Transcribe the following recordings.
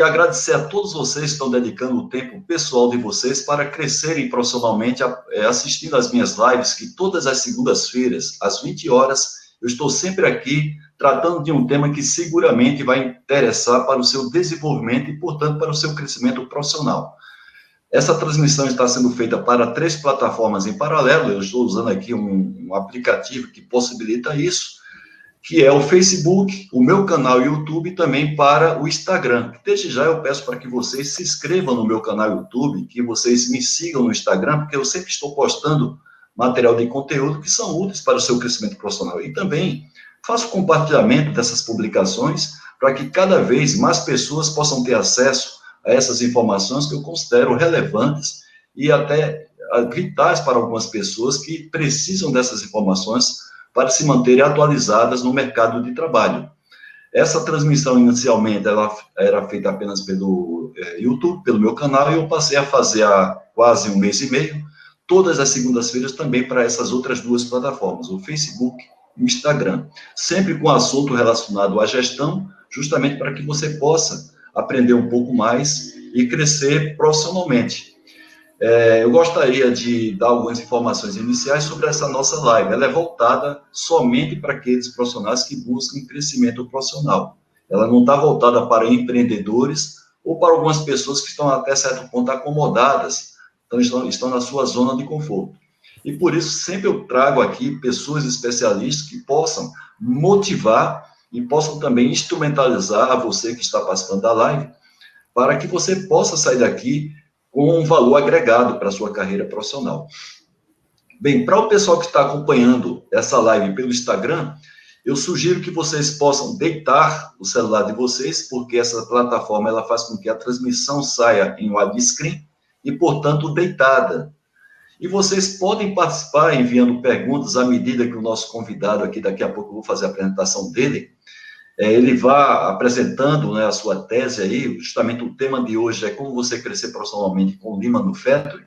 E agradecer a todos vocês que estão dedicando o tempo pessoal de vocês para crescerem profissionalmente, assistindo às minhas lives, que todas as segundas-feiras, às 20 horas, eu estou sempre aqui tratando de um tema que seguramente vai interessar para o seu desenvolvimento e, portanto, para o seu crescimento profissional. Essa transmissão está sendo feita para 3 plataformas em paralelo. Eu estou usando aqui um aplicativo que possibilita isso, que é o Facebook, o meu canal YouTube e também para o Instagram. Desde já eu peço para que vocês se inscrevam no meu canal YouTube, que vocês me sigam no Instagram, porque eu sempre estou postando material de conteúdo que são úteis para o seu crescimento profissional. E também faço compartilhamento dessas publicações para que cada vez mais pessoas possam ter acesso a essas informações que eu considero relevantes e até vitais para algumas pessoas que precisam dessas informações para se manterem atualizadas no mercado de trabalho. Essa transmissão, inicialmente, ela era feita apenas pelo YouTube, pelo meu canal, e eu passei a fazer há quase um mês e meio, todas as segundas-feiras também para essas outras 2 plataformas, o Facebook e o Instagram, sempre com assunto relacionado à gestão, justamente para que você possa aprender um pouco mais e crescer profissionalmente. Eu gostaria de dar algumas informações iniciais sobre essa nossa live. Ela é voltada somente para aqueles profissionais que buscam crescimento profissional. Ela não está voltada para empreendedores ou para algumas pessoas que estão até certo ponto acomodadas, então estão na sua zona de conforto. E por isso sempre eu trago aqui pessoas especialistas que possam motivar e possam também instrumentalizar a você que está participando da live, para que você possa sair daqui com um valor agregado para a sua carreira profissional. Bem, para o pessoal que está acompanhando essa live pelo Instagram, eu sugiro que vocês possam deitar o celular de vocês, porque essa plataforma ela faz com que a transmissão saia em widescreen e, portanto, deitada. E vocês podem participar enviando perguntas à medida que o nosso convidado aqui, daqui a pouco eu vou fazer a apresentação dele, ele vai apresentando, né, a sua tese aí. Justamente o tema de hoje é como você crescer profissionalmente com o Lean Manufacturing,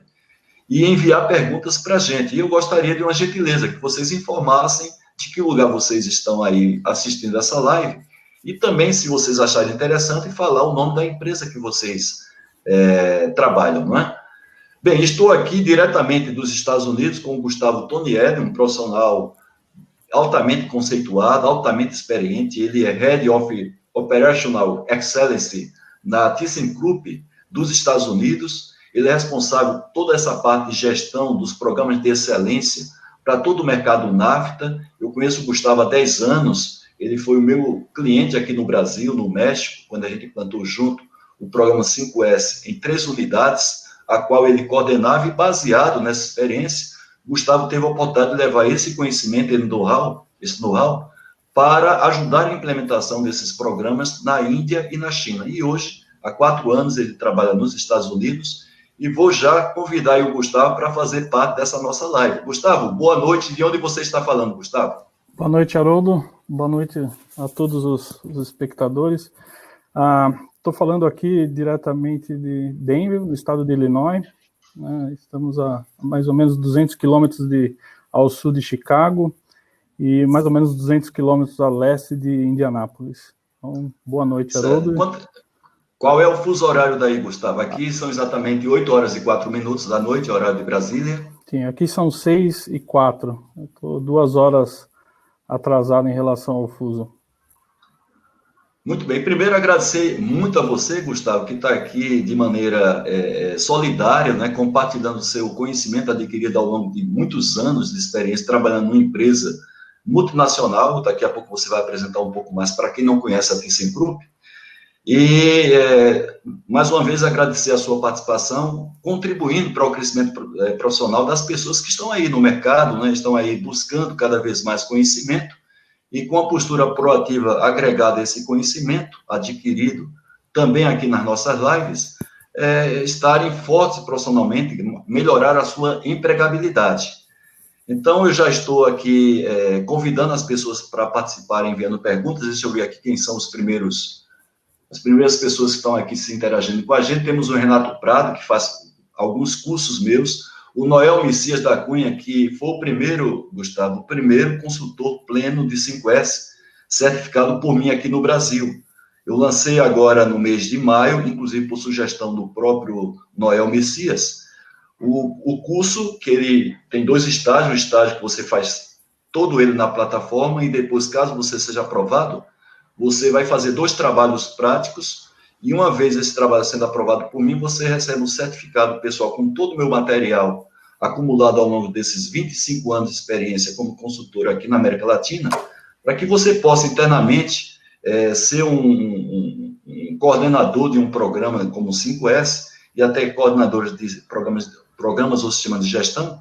e enviar perguntas para a gente. E eu gostaria de uma gentileza, que vocês informassem de que lugar vocês estão aí assistindo essa live, e também, se vocês acharem interessante, falar o nome da empresa que vocês trabalham, não é? Bem, estou aqui diretamente dos Estados Unidos com o Gustavo Tonielli, um profissional altamente conceituado, altamente experiente. Ele é Head of Operational Excellence na ThyssenKrupp dos Estados Unidos. Ele é responsável por toda essa parte de gestão dos programas de excelência para todo o mercado NAFTA. Eu conheço o Gustavo há 10 anos, ele foi o meu cliente aqui no Brasil, no México, quando a gente implantou junto o programa 5S em 3 unidades, a qual ele coordenava, e baseado nessa experiência, Gustavo teve a oportunidade de levar esse conhecimento, esse know-how, para ajudar a implementação desses programas na Índia e na China. E hoje, há 4 anos, ele trabalha nos Estados Unidos, e vou já convidar o Gustavo para fazer parte dessa nossa live. Gustavo, boa noite. De onde você está falando, Gustavo? Boa noite, Haroldo. Boa noite a todos os espectadores. Estou falando aqui diretamente de Denver, no estado de Illinois. Estamos a mais ou menos 200 quilômetros ao sul de Chicago e mais ou menos 200 quilômetros a leste de Indianápolis. Então, boa noite, Haroldo. Qual é o fuso horário daí, Gustavo? Aqui são exatamente 8 horas e 4 minutos da noite, horário de Brasília. Sim, aqui são 6 e 4. Eu estou 2 horas atrasado em relação ao fuso. Muito bem. Primeiro, agradecer muito a você, Gustavo, que está aqui de maneira solidária, né, compartilhando o seu conhecimento adquirido ao longo de muitos anos de experiência trabalhando numa empresa multinacional. Daqui a pouco você vai apresentar um pouco mais para quem não conhece a ThyssenKrupp. E, mais uma vez, agradecer a sua participação, contribuindo para o crescimento profissional das pessoas que estão aí no mercado, né, estão aí buscando cada vez mais conhecimento, e com a postura proativa agregada a esse conhecimento adquirido também aqui nas nossas lives, estarem fortes profissionalmente, melhorar a sua empregabilidade. Então, eu já estou aqui convidando as pessoas para participarem, enviando perguntas. Deixa eu ver aqui quem são as primeiras pessoas que estão aqui se interagindo com a gente. Temos o Renato Prado, que faz alguns cursos meus, o Noel Messias da Cunha, que foi o primeiro, Gustavo, o primeiro consultor pleno de 5S, certificado por mim aqui no Brasil. Eu lancei agora no mês de maio, inclusive por sugestão do próprio Noel Messias, o curso, que ele tem 2 estágios, o estágio que você faz todo ele na plataforma, e depois, caso você seja aprovado, você vai fazer 2 trabalhos práticos, e uma vez esse trabalho sendo aprovado por mim, você recebe um certificado pessoal com todo o meu material acumulado ao longo desses 25 anos de experiência como consultor aqui na América Latina, para que você possa internamente ser um coordenador de um programa como o 5S, e até coordenadores de programas ou sistemas de gestão,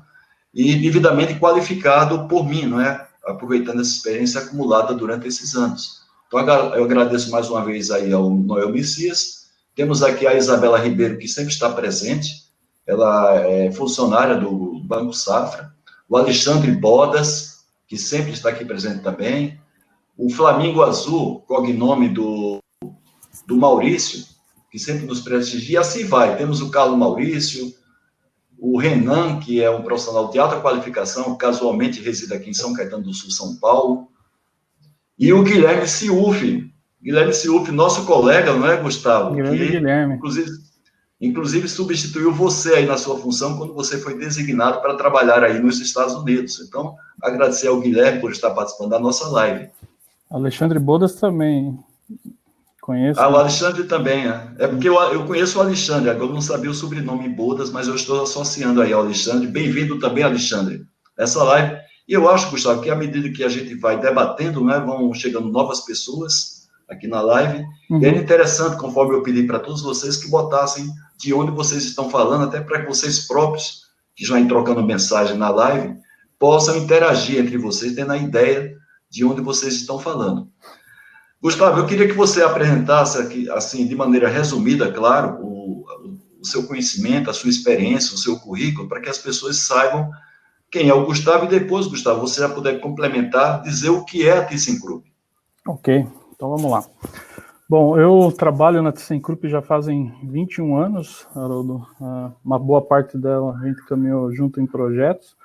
e devidamente qualificado por mim, não é? Aproveitando essa experiência acumulada durante esses anos. Então, eu agradeço mais uma vez aí ao Noel Messias. Temos aqui a Isabela Ribeiro, que sempre está presente, ela é funcionária do Banco Safra, o Alexandre Bodas, que sempre está aqui presente também, o Flamingo Azul, cognome do Maurício, que sempre nos prestigia, e assim vai. Temos o Carlos Maurício, o Renan, que é um profissional de alta qualificação, casualmente reside aqui em São Caetano do Sul, São Paulo, e o Guilherme Ciufi. Guilherme Ciufi, nosso colega, não é, Gustavo? Grande Guilherme. Inclusive substituiu você aí na sua função quando você foi designado para trabalhar aí nos Estados Unidos. Então, agradecer ao Guilherme por estar participando da nossa live. Alexandre Bodas também conheço. O Alexandre também, é porque eu conheço o Alexandre, agora eu não sabia o sobrenome Bodas, mas eu estou associando aí ao Alexandre. Bem-vindo também, Alexandre, nessa live. E eu acho, Gustavo, que à medida que a gente vai debatendo, né, vão chegando novas pessoas aqui na live, e é interessante, conforme eu pedi para todos vocês, que botassem de onde vocês estão falando, até para que vocês próprios, que já vêm trocando mensagem na live, possam interagir entre vocês, tendo a ideia de onde vocês estão falando. Gustavo, eu queria que você apresentasse aqui, assim, de maneira resumida, claro, o seu conhecimento, a sua experiência, o seu currículo, para que as pessoas saibam quem é o Gustavo, e depois, Gustavo, você já puder complementar, dizer o que é a ThyssenKrupp. Ok, então vamos lá. Bom, eu trabalho na ThyssenKrupp já fazem 21 anos, Haroldo. Uma boa parte dela a gente caminhou junto em projetos.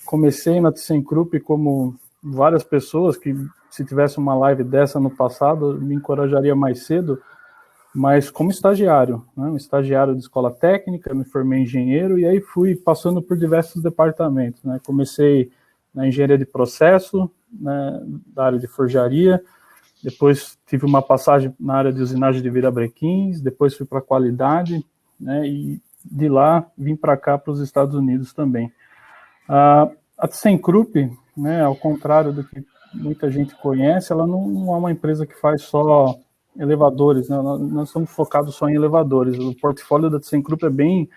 Comecei na ThyssenKrupp como várias pessoas que, se tivesse uma live dessa no passado, me encorajaria mais cedo, mas como estagiário, né? Um estagiário de escola técnica, me formei em engenheiro e aí fui passando por diversos departamentos, né? Comecei na engenharia de processo, né, da área de forjaria, depois tive uma passagem na área de usinagem de virabrequins, depois fui para a qualidade, né, e de lá vim para cá, para os Estados Unidos também. A ThyssenKrupp, né, ao contrário do que muita gente conhece, ela não é uma empresa que faz só elevadores, né? Nós estamos focados só em elevadores. O portfólio da ThyssenKrupp é bem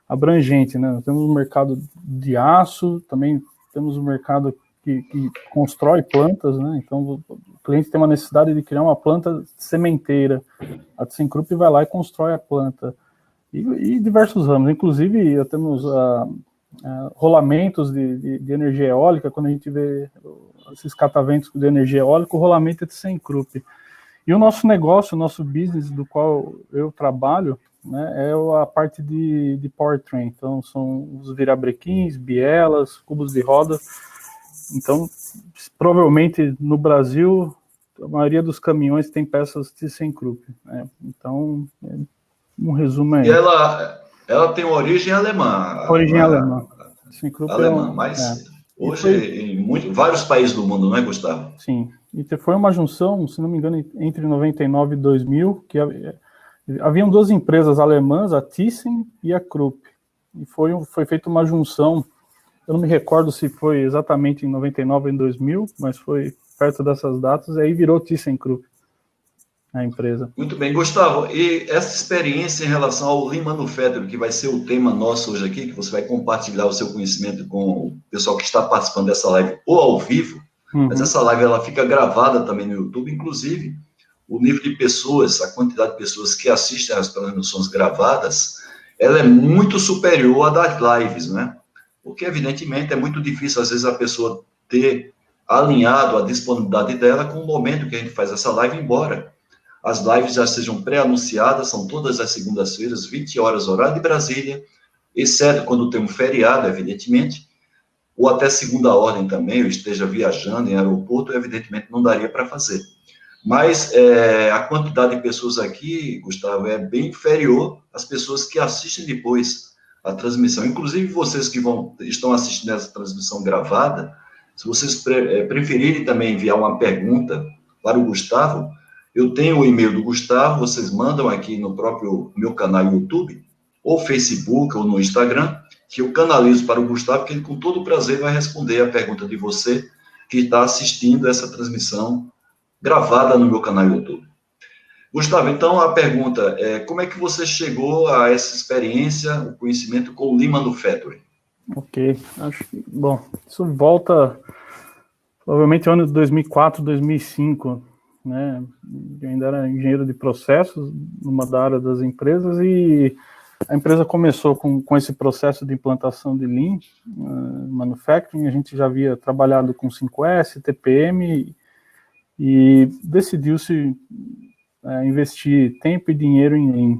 abrangente, né? Nós temos um mercado de aço, também temos um mercado que constrói plantas, né? Então, o cliente tem uma necessidade de criar uma planta sementeira. A ThyssenKrupp vai lá e constrói a planta. E diversos ramos, inclusive temos rolamentos de energia eólica. Quando a gente vê esses cataventos de energia eólica, o rolamento é de ThyssenKrupp. E o nosso negócio, o nosso business do qual eu trabalho, né, é a parte de powertrain. Então, são os virabrequins, bielas, cubos de roda. Então, provavelmente no Brasil, a maioria dos caminhões tem peças ThyssenKrupp, né? Então, um resumo aí. E ela tem origem alemã. Origem alemã. ThyssenKrupp alemã, mas hoje em vários países do mundo, não é, Gustavo? Sim. E foi uma junção, se não me engano, entre 99 e 2000, que haviam 2 empresas alemãs, a Thyssen e a Krupp. E foi feita uma junção. Eu não me recordo se foi exatamente em 99 ou em 2000, mas foi perto dessas datas, e aí virou ThyssenKrupp, a empresa. Muito bem, Gustavo, e essa experiência em relação ao Lean Manufacturing, que vai ser o tema nosso hoje aqui, que você vai compartilhar o seu conhecimento com o pessoal que está participando dessa live ou ao vivo, mas essa live ela fica gravada também no YouTube, inclusive o nível de pessoas, a quantidade de pessoas que assistem às transmissões gravadas, ela é muito superior à das lives, né? Porque, evidentemente, é muito difícil, às vezes, a pessoa ter alinhado a disponibilidade dela com o momento que a gente faz essa live, embora as lives já sejam pré-anunciadas, são todas as segundas-feiras, 20 horas, horário de Brasília, exceto quando tem um feriado, evidentemente, ou até segunda ordem também, eu esteja viajando em aeroporto, evidentemente não daria para fazer. Mas a quantidade de pessoas aqui, Gustavo, é bem inferior às pessoas que assistem depois a transmissão. Inclusive, vocês que estão assistindo essa transmissão gravada, se vocês preferirem também enviar uma pergunta para o Gustavo, eu tenho o e-mail do Gustavo, vocês mandam aqui no próprio meu canal YouTube, ou Facebook, ou no Instagram, que eu canalizo para o Gustavo, que ele com todo prazer vai responder a pergunta de você que está assistindo essa transmissão gravada no meu canal YouTube. Gustavo, então a pergunta é, como é que você chegou a essa experiência, o conhecimento com o Lean Manufacturing? Ok, bom, isso volta provavelmente ao ano de 2004, 2005, né? Eu ainda era engenheiro de processos numa da área das empresas e a empresa começou com esse processo de implantação de Lean Manufacturing. A gente já havia trabalhado com 5S, TPM e decidiu-se investir tempo e dinheiro em Lean.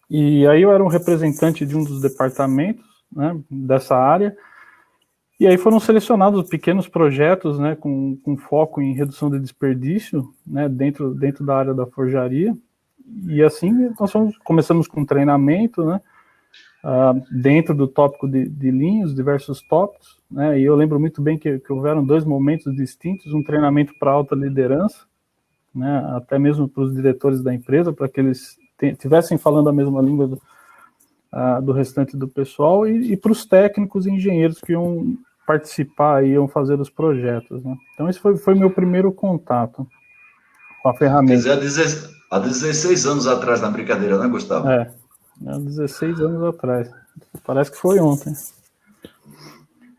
E aí eu era um representante de um dos departamentos, né, dessa área, e aí foram selecionados pequenos projetos, né, com foco em redução de desperdício, né, dentro da área da forjaria, e assim nós começamos com treinamento, né, dentro do tópico de Lean, os diversos tópicos, né, e eu lembro muito bem que houveram 2 momentos distintos, um treinamento para alta liderança, né, até mesmo para os diretores da empresa, para que eles estivessem falando a mesma língua do restante do pessoal, e para os técnicos e engenheiros que iam participar e iam fazer os projetos, né. Então esse foi meu primeiro contato com a ferramenta. Quer dizer, há 16 anos atrás, na brincadeira, né, Gustavo? Há 16 anos atrás. Parece que foi ontem.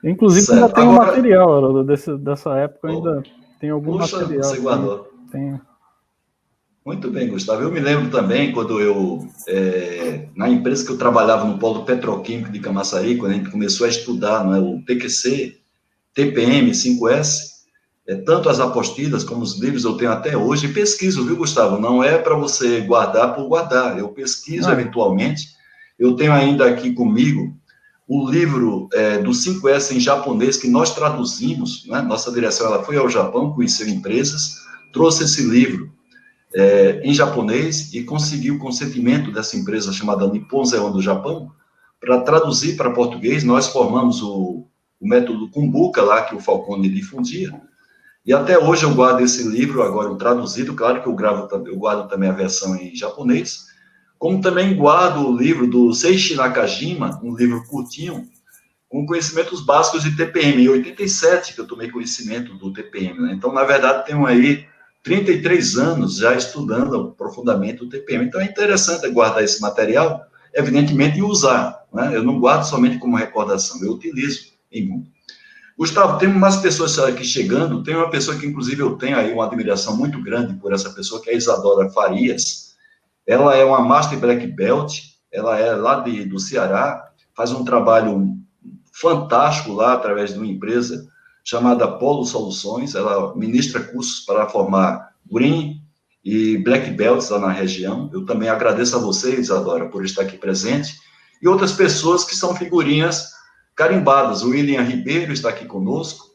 Inclusive, ainda tem um material dessa época, ainda tem algum material. Você guardou. Tem. Muito bem, Gustavo. Eu me lembro também, quando na empresa que eu trabalhava no polo petroquímico de Camaçari, quando a gente começou a estudar, não é, o PQC, TPM, 5S, tanto as apostilas como os livros eu tenho até hoje, e pesquiso, viu, Gustavo? Não é para você guardar por guardar, eu pesquiso eventualmente. Eu tenho ainda aqui comigo o livro do 5S em japonês, que nós traduzimos, né? Nossa direção ela foi ao Japão, conheceu empresas, trouxe esse livro em japonês e conseguiu o consentimento dessa empresa chamada Nippon Zeon do Japão para traduzir para português. Nós formamos o método Kumbuka lá, que o Falcone difundia, e até hoje eu guardo esse livro, agora traduzido, claro que eu guardo também a versão em japonês, como também guardo o livro do Seiichi Nakajima, um livro curtinho, com conhecimentos básicos de TPM, em 87 que eu tomei conhecimento do TPM, né? Então, na verdade, tenho aí 33 anos já estudando profundamente o TPM. Então, é interessante guardar esse material, evidentemente, e usar, né? Eu não guardo somente como recordação, eu utilizo em muito. Gustavo, tem umas pessoas aqui chegando, tem uma pessoa que, inclusive, eu tenho aí uma admiração muito grande por essa pessoa, que é a Isadora Farias. Ela é uma Master Black Belt, ela é lá do Ceará, faz um trabalho fantástico lá, através de uma empresa chamada Polo Soluções. Ela ministra cursos para formar Green e Black Belts lá na região. Eu também agradeço a você, Isadora, por estar aqui presente. E outras pessoas que são figurinhas carimbadas. O William Ribeiro está aqui conosco.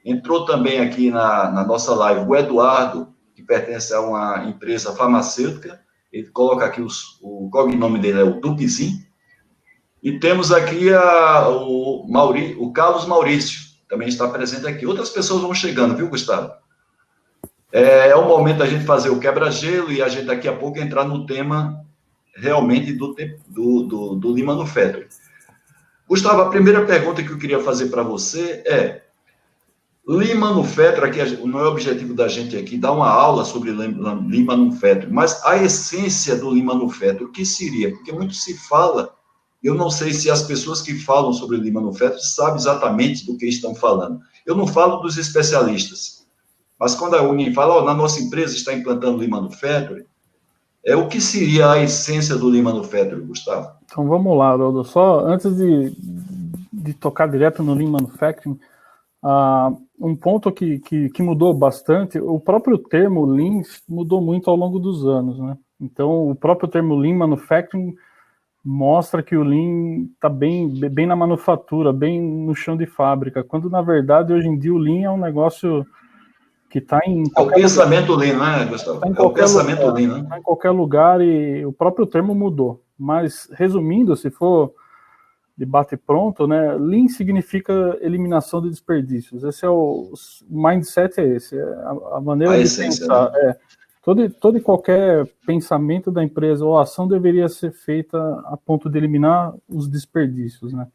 Entrou também aqui na nossa live o Eduardo, que pertence a uma empresa farmacêutica. Ele coloca aqui o cognome dele é o Dupizin. E temos aqui o Carlos Maurício, também está presente aqui. Outras pessoas vão chegando, viu, Gustavo? É o momento da gente fazer o quebra-gelo e a gente daqui a pouco entrar no tema realmente do Lean Manufacturing. Gustavo, a primeira pergunta que eu queria fazer para você é: Lean Manufacturing, aqui não é o objetivo da gente aqui dar uma aula sobre Lean Manufacturing, mas a essência do Lean Manufacturing, o que seria? Porque muito se fala, eu não sei se as pessoas que falam sobre Lean Manufacturing sabem exatamente do que estão falando. Eu não falo dos especialistas, mas quando alguém fala, na nossa empresa está implantando Lean Manufacturing, o que seria a essência do Lean Manufacturing, Gustavo? Então vamos lá, Haroldo. Só antes de tocar direto no Lean Manufacturing, um ponto que mudou bastante, o próprio termo Lean mudou muito ao longo dos anos, né? Então, o próprio termo Lean Manufacturing mostra que o Lean está bem na manufatura, bem no chão de fábrica, quando, na verdade, hoje em dia o Lean é um negócio que está em É o pensamento Lean, não é, Gustavo? É o pensamento Lean, né? Está em qualquer lugar e o próprio termo mudou. Mas, resumindo, se for de bate pronto, né, Lean significa eliminação de desperdícios. Esse é o mindset, é esse, é a maneira de essência, pensar. né? Todo e qualquer pensamento da empresa ou ação deveria ser feita a ponto de eliminar os desperdícios, né?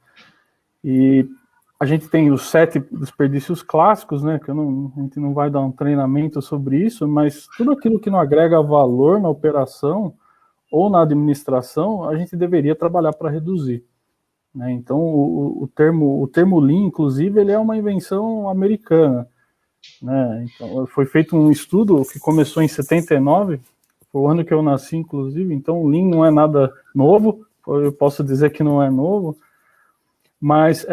E a gente tem os 7 desperdícios clássicos, né? Que a gente não vai dar um treinamento sobre isso, mas tudo aquilo que não agrega valor na operação ou na administração, a gente deveria trabalhar para reduzir, né? Então, o termo Lean, inclusive, ele é uma invenção americana, né? Então, foi feito um estudo que começou em 79, foi o ano que eu nasci, inclusive. Então, o Lean não é nada novo, eu posso dizer que não é novo, mas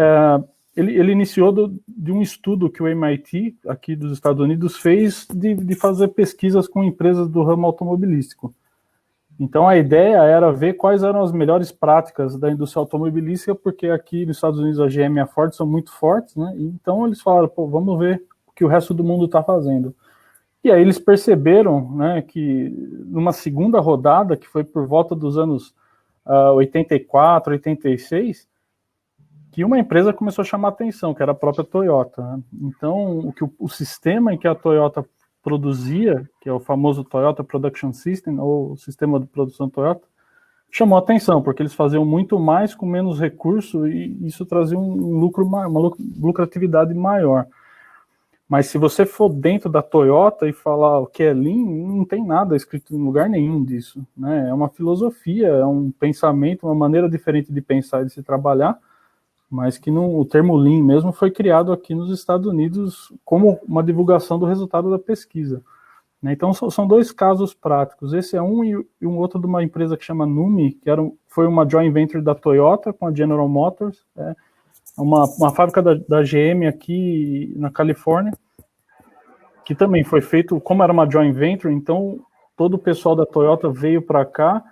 ele iniciou de um estudo que o MIT, aqui dos Estados Unidos, fez de fazer pesquisas com empresas do ramo automobilístico. Então, a ideia era ver quais eram as melhores práticas da indústria automobilística, porque aqui nos Estados Unidos a GM e a Ford são muito fortes, né? Então, eles falaram, pô, vamos ver o que o resto do mundo está fazendo. E aí eles perceberam, né, que numa segunda rodada, que foi por volta dos anos 84, 86, que uma empresa começou a chamar atenção, que era a própria Toyota, né? Então, o sistema em que a Toyota produzia, que é o famoso Toyota Production System, ou sistema de produção Toyota, chamou atenção, porque eles faziam muito mais com menos recurso e isso trazia um lucro, uma lucratividade maior. Mas se você for dentro da Toyota e falar o que é Lean, não tem nada escrito em lugar nenhum disso, né? É uma filosofia, é um pensamento, uma maneira diferente de pensar e de se trabalhar, mas que o termo Lean mesmo foi criado aqui nos Estados Unidos como uma divulgação do resultado da pesquisa, né? Então, são 2 casos práticos. Esse é um e um outro de uma empresa que chama Numi, que foi uma joint venture da Toyota com a General Motors, uma fábrica da GM aqui na Califórnia, que também foi feito, como era uma joint venture, então todo o pessoal da Toyota veio para cá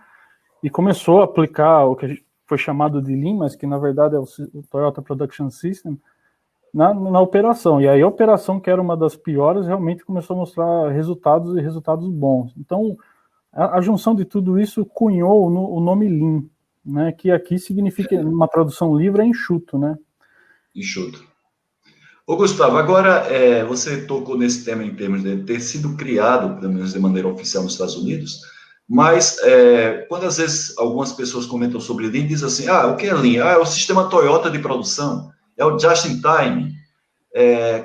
e começou a aplicar o que foi chamado de Lean, mas que na verdade é o Toyota Production System, na operação. E aí a operação, que era uma das piores, realmente começou a mostrar resultados e resultados bons. Então, a junção de tudo isso cunhou o nome Lean, né, que aqui significa, uma tradução livre, é enxuto, né? Enxuto. Ô, Gustavo, agora você tocou nesse tema em termos de ter sido criado, pelo menos de maneira oficial, nos Estados Unidos, mas quando às vezes algumas pessoas comentam sobre Lean, dizem assim, o que é Lean? É o sistema Toyota de produção, é o just in time.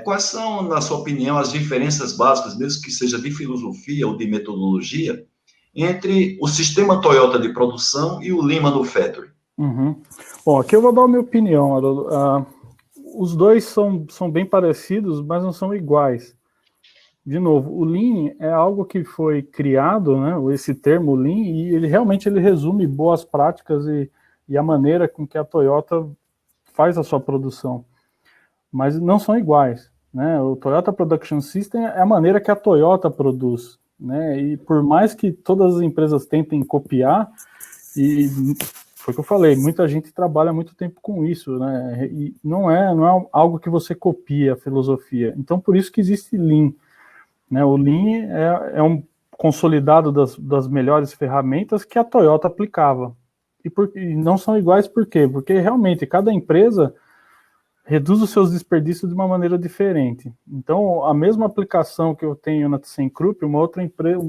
Quais são, na sua opinião, as diferenças básicas, mesmo que seja de filosofia ou de metodologia, entre o sistema Toyota de produção e o Lean Manufacturing? Uhum. Bom, aqui eu vou dar a minha opinião, Haroldo. Os dois são bem parecidos, mas não são iguais. De novo, o Lean é algo que foi criado, né, esse termo Lean, e ele realmente resume boas práticas e a maneira com que a Toyota faz a sua produção. Mas não são iguais, né? O Toyota Production System é a maneira que a Toyota produz, né? E por mais que todas as empresas tentem copiar, e foi o que eu falei, muita gente trabalha muito tempo com isso, né? E não é algo que você copia a filosofia. Então, por isso que existe Lean, né? O Lean é um consolidado das melhores ferramentas que a Toyota aplicava. E não são iguais por quê? Porque realmente cada empresa reduz os seus desperdícios de uma maneira diferente. Então, a mesma aplicação que eu tenho na ThyssenKrupp, uma outra empresa,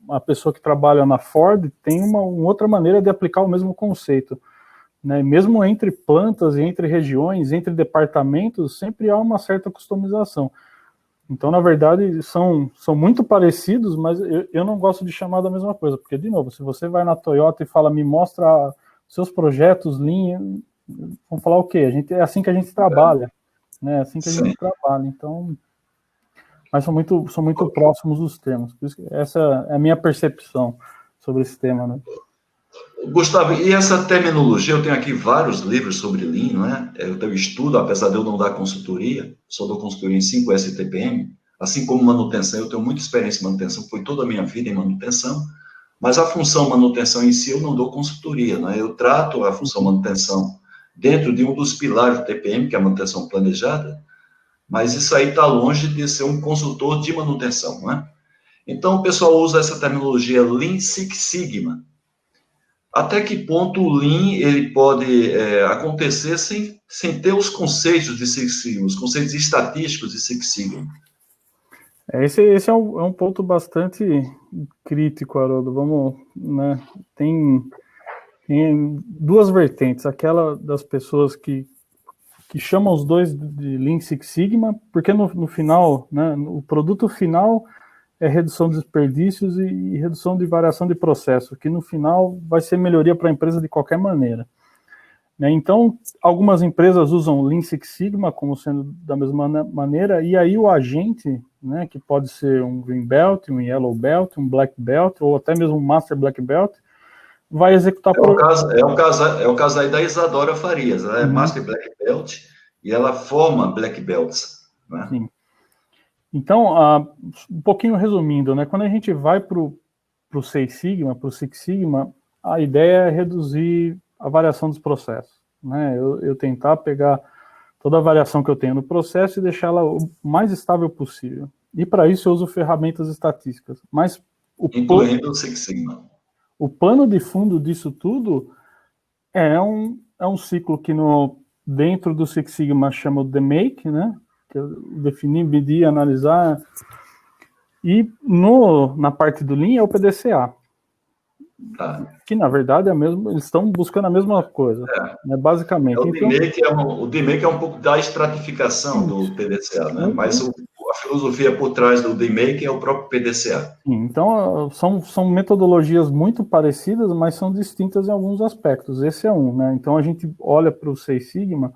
uma pessoa que trabalha na Ford tem uma outra maneira de aplicar o mesmo conceito, né? Mesmo entre plantas, entre regiões, entre departamentos, sempre há uma certa customização. Então, na verdade, são muito parecidos, mas eu não gosto de chamar da mesma coisa, porque, de novo, se você vai na Toyota e fala, me mostra seus projetos, Lean, vão falar o quê? É assim que a gente trabalha, né? É assim que a gente trabalha, então... Mas são muito próximos os temas. Por isso que essa é a minha percepção sobre esse tema, né? Gustavo, e essa terminologia, eu tenho aqui vários livros sobre Lean, não é? Eu tenho estudo, apesar de eu não dar consultoria, só dou consultoria em 5S TPM, assim como manutenção, eu tenho muita experiência em manutenção, foi toda a minha vida em manutenção, mas a função manutenção em si eu não dou consultoria, não é? Eu trato a função manutenção dentro de um dos pilares do TPM, que é a manutenção planejada, mas isso aí está longe de ser um consultor de manutenção, não é? Então, o pessoal usa essa terminologia Lean Six Sigma. Até que ponto o Lean ele pode acontecer sem ter os conceitos de Six Sigma, os conceitos estatísticos de Six Sigma? Esse é um ponto bastante crítico, Haroldo. Vamos, né? Tem duas vertentes. Aquela das pessoas que chamam os dois de Lean Six Sigma, porque no final, né, o produto final é redução de desperdícios e redução de variação de processo, que no final vai ser melhoria para a empresa de qualquer maneira. Né? Então, algumas empresas usam Lean Six Sigma como sendo da mesma maneira, e aí o agente, né, que pode ser um Green Belt, um Yellow Belt, um Black Belt, ou até mesmo um Master Black Belt, vai executar... É o caso aí da Isadora Farias, ela é Master Black Belt e ela forma Black Belts, né? Sim. Então, um pouquinho resumindo, né, quando a gente vai para o Six Sigma, para o Six Sigma, a ideia é reduzir a variação dos processos, né? Eu tentar pegar toda a variação que eu tenho no processo e deixá-la o mais estável possível. E para isso eu uso ferramentas estatísticas. Mas incluindo o Six Sigma. O pano de fundo disso tudo é um ciclo que dentro do Six Sigma chama o The Make, né? Que eu definir, medir, analisar. E na parte do Lean é o PDCA. Tá. Que na verdade eles estão buscando a mesma coisa, né, basicamente. O DMake é um pouco da estratificação do PDCA, né? Mas a filosofia por trás do DMake é o próprio PDCA. Sim, então são metodologias muito parecidas, mas são distintas em alguns aspectos. Esse é um, né? Então a gente olha para o Six Sigma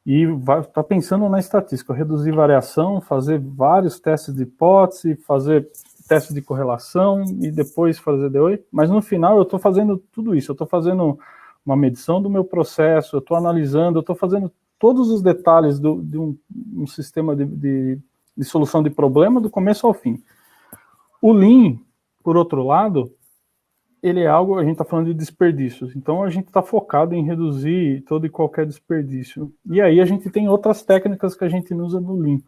e está pensando na estatística, reduzir variação, fazer vários testes de hipótese, fazer testes de correlação e depois fazer DOE, mas no final eu estou fazendo tudo isso, eu estou fazendo uma medição do meu processo, eu estou analisando, eu estou fazendo todos os detalhes de um sistema de solução de problema do começo ao fim. O Lean, por outro lado, ele é algo, a gente está falando de desperdícios, então a gente está focado em reduzir todo e qualquer desperdício. E aí a gente tem outras técnicas que a gente usa no Lean.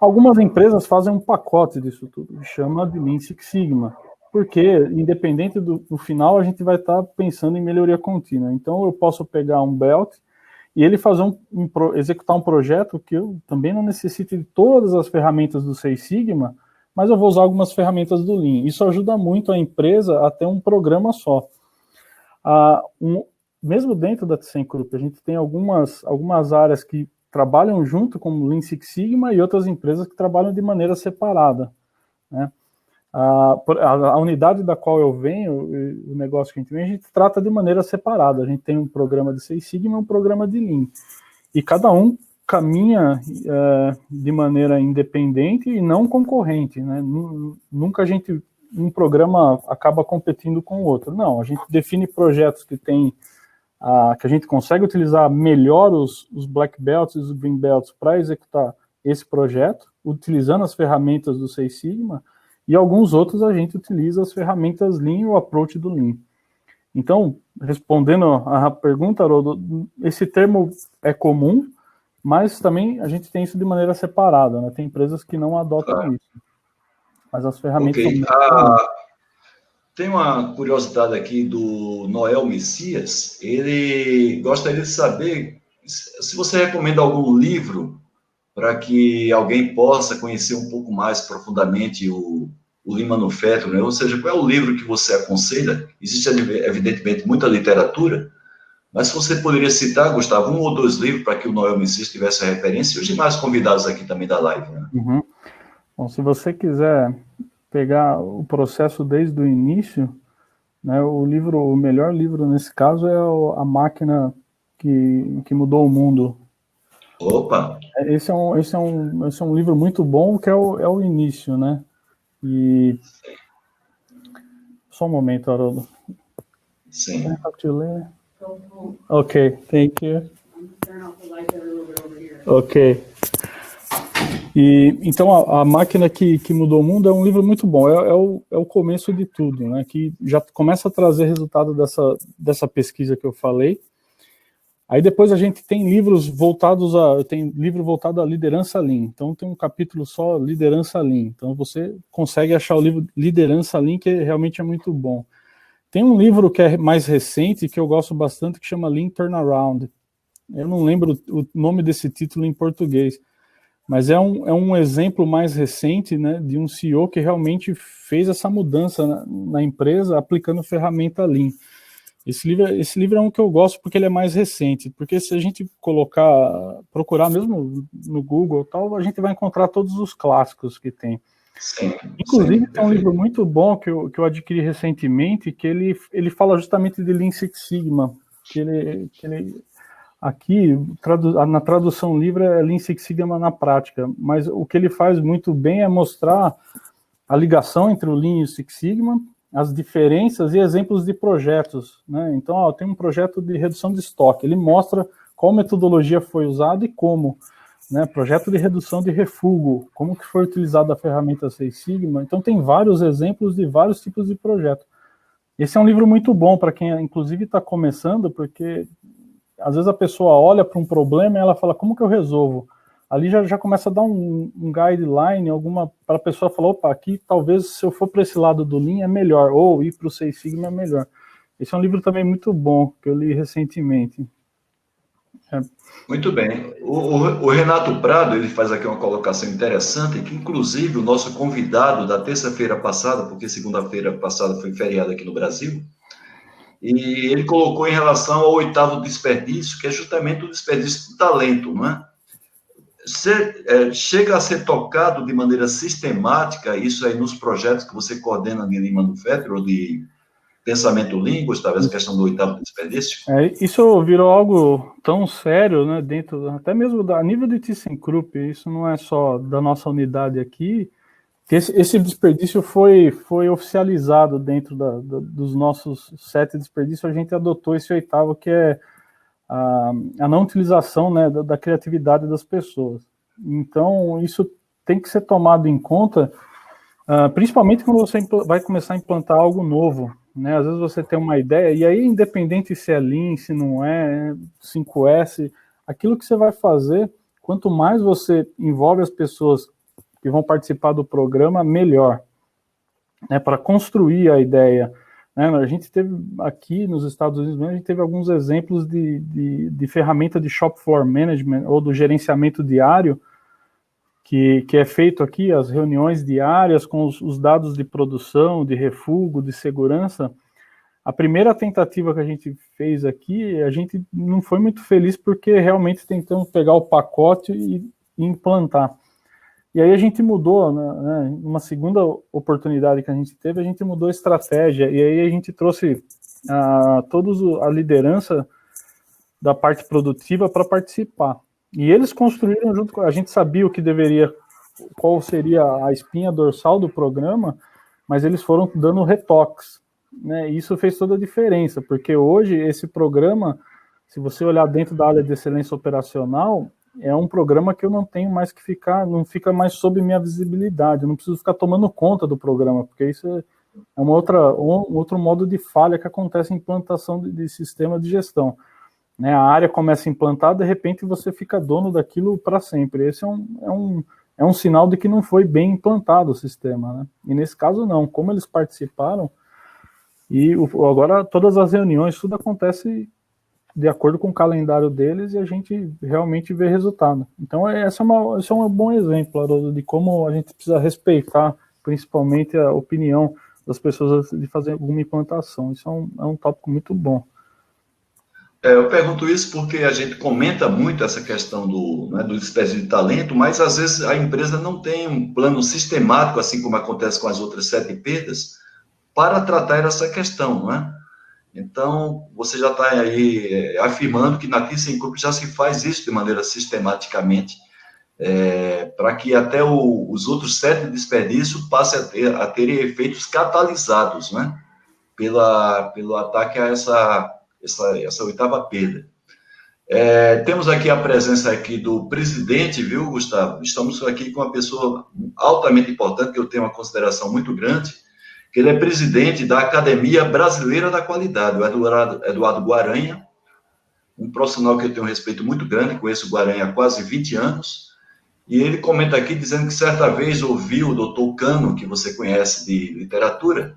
Algumas empresas fazem um pacote disso tudo, chama de Lean Six Sigma, porque independente do final a gente vai estar pensando em melhoria contínua. Então eu posso pegar um belt e ele fazer executar um projeto que eu também não necessite de todas as ferramentas do Six Sigma, mas eu vou usar algumas ferramentas do Lean. Isso ajuda muito a empresa a ter um programa só. Mesmo dentro da ThyssenKrupp, a gente tem algumas áreas que trabalham junto com o Lean Six Sigma e outras empresas que trabalham de maneira separada, né? A unidade da qual eu venho, o negócio que a gente trata de maneira separada. A gente tem um programa de Six Sigma e um programa de Lean. E cada um caminha de maneira independente e não concorrente, né? Nunca um programa acaba competindo com o outro. Não, a gente define projetos que a gente consegue utilizar melhor os Black Belts e os Green Belts para executar esse projeto, utilizando as ferramentas do Six Sigma, e alguns outros a gente utiliza as ferramentas Lean e o approach do Lean. Então, respondendo à pergunta, Haroldo, esse termo é comum, mas também a gente tem isso de maneira separada, né? Tem empresas que não adotam isso. Mas as ferramentas... Okay. Tem uma curiosidade aqui do Noel Messias. Ele gostaria de saber se você recomenda algum livro para que alguém possa conhecer um pouco mais profundamente o Lean Manufacturing, né? Ou seja, qual é o livro que você aconselha? Existe, evidentemente, muita literatura, mas se você poderia citar, Gustavo, 1 ou 2 livros para que o Noel Messias tivesse a referência e os demais convidados aqui também da live, né? Uhum. Bom, se você quiser pegar o processo desde o início, né, o melhor livro nesse caso é A Máquina que Mudou o Mundo. Opa! Esse é um livro muito bom, que é o início, né? E... Só um momento, Haroldo. Sim. Ok, thank you. Ok. E, então, a Máquina que Mudou o Mundo é um livro muito bom, é o começo de tudo, né, que já começa a trazer resultado dessa pesquisa que eu falei. Aí depois a gente tem livros voltados tem livro voltado à liderança Lean. Então tem um capítulo só liderança Lean. Então você consegue achar o livro Liderança Lean, que realmente é muito bom. Tem um livro que é mais recente, que eu gosto bastante, que chama Lean Turnaround. Eu não lembro o nome desse título em português, mas é um exemplo mais recente, né, de um CEO que realmente fez essa mudança na empresa aplicando ferramenta Lean. Esse livro é um que eu gosto porque ele é mais recente, porque se a gente procurar mesmo no Google tal, a gente vai encontrar todos os clássicos que tem. Sim, inclusive, tem um livro muito bom que eu adquiri recentemente, que ele fala justamente de Lean Six Sigma, que ele aqui, na tradução livre, é Lean Six Sigma na prática, mas o que ele faz muito bem é mostrar a ligação entre o Lean e o Six Sigma, as diferenças e exemplos de projetos, né? Então, tem um projeto de redução de estoque, ele mostra qual metodologia foi usada e como, né? Projeto de redução de refúgio, como que foi utilizada a ferramenta Six Sigma. Então, tem vários exemplos de vários tipos de projeto. Esse é um livro muito bom para quem, inclusive, está começando, porque às vezes a pessoa olha para um problema e ela fala, como que eu resolvo? Ali já começa a dar um guideline, para a pessoa falar, opa, aqui talvez se eu for para esse lado do Lean é melhor, ou ir para o Six Sigma é melhor. Esse é um livro também muito bom, que eu li recentemente. Muito bem. O Renato Prado, ele faz aqui uma colocação interessante, que inclusive o nosso convidado da terça-feira passada, porque segunda-feira passada foi feriado aqui no Brasil, e ele colocou em relação ao 8º desperdício, que é justamente o desperdício de talento, não é? Chega a ser tocado de maneira sistemática, isso aí nos projetos que você coordena de Lean Manufacturing, ou de pensamento Lean, Gustavo, essa questão do 8º desperdício? Isso virou algo tão sério, né, até mesmo a nível de ThyssenKrupp, isso não é só da nossa unidade aqui, que esse desperdício foi oficializado dentro dos nossos 7 desperdícios, a gente adotou esse 8º, que é a não utilização, né, da criatividade das pessoas. Então, isso tem que ser tomado em conta, principalmente quando você vai começar a implantar algo novo, né? Às vezes você tem uma ideia, e aí, independente se é Lean, se não é, 5S, aquilo que você vai fazer, quanto mais você envolve as pessoas que vão participar do programa, melhor, né, para construir a ideia. A gente teve aqui nos Estados Unidos, a gente teve alguns exemplos de ferramenta de shop floor management, ou do gerenciamento diário, que é feito aqui, as reuniões diárias com os dados de produção, de refúgio, de segurança. A primeira tentativa que a gente fez aqui, a gente não foi muito feliz, porque realmente tentamos pegar o pacote e implantar. E aí a gente mudou, né, uma segunda oportunidade que a gente teve, a gente mudou a estratégia, e aí a gente trouxe todos a liderança da parte produtiva para participar. E eles construíram junto com a gente, sabia qual seria a espinha dorsal do programa, mas eles foram dando retoques, né? E isso fez toda a diferença, porque hoje esse programa, se você olhar dentro da área de excelência operacional, é um programa que eu não tenho mais que não fica mais sob minha visibilidade, eu não preciso ficar tomando conta do programa, porque isso é um outro modo de falha que acontece em implantação de sistema de gestão, né? A área começa a implantar, de repente você fica dono daquilo para sempre. Esse é um sinal de que não foi bem implantado o sistema, né? E nesse caso não, como eles participaram, e agora todas as reuniões, tudo acontece de acordo com o calendário deles, e a gente realmente vê resultado. Então, esse é um bom exemplo, Haroldo, de como a gente precisa respeitar, principalmente, a opinião das pessoas de fazer alguma implantação. Isso é um tópico muito bom. Eu pergunto isso porque a gente comenta muito essa questão do desperdício de talento, mas às vezes a empresa não tem um plano sistemático, assim como acontece com as outras 7 perdas, para tratar essa questão, não é? Então, você já está aí afirmando que na ThyssenKrupp já se faz isso de maneira sistematicamente, para que até os outros 7 desperdícios passem a ter efeitos catalisados, né? Pelo ataque a essa 8ª perda. Temos aqui a presença aqui do presidente, viu, Gustavo? Estamos aqui com uma pessoa altamente importante, que eu tenho uma consideração muito grande, que ele é presidente da Academia Brasileira da Qualidade, o Eduardo Guaranha, um profissional que eu tenho um respeito muito grande, conheço o Guaranha há quase 20 anos, e ele comenta aqui dizendo que certa vez ouviu o Dr. Kano, que você conhece de literatura,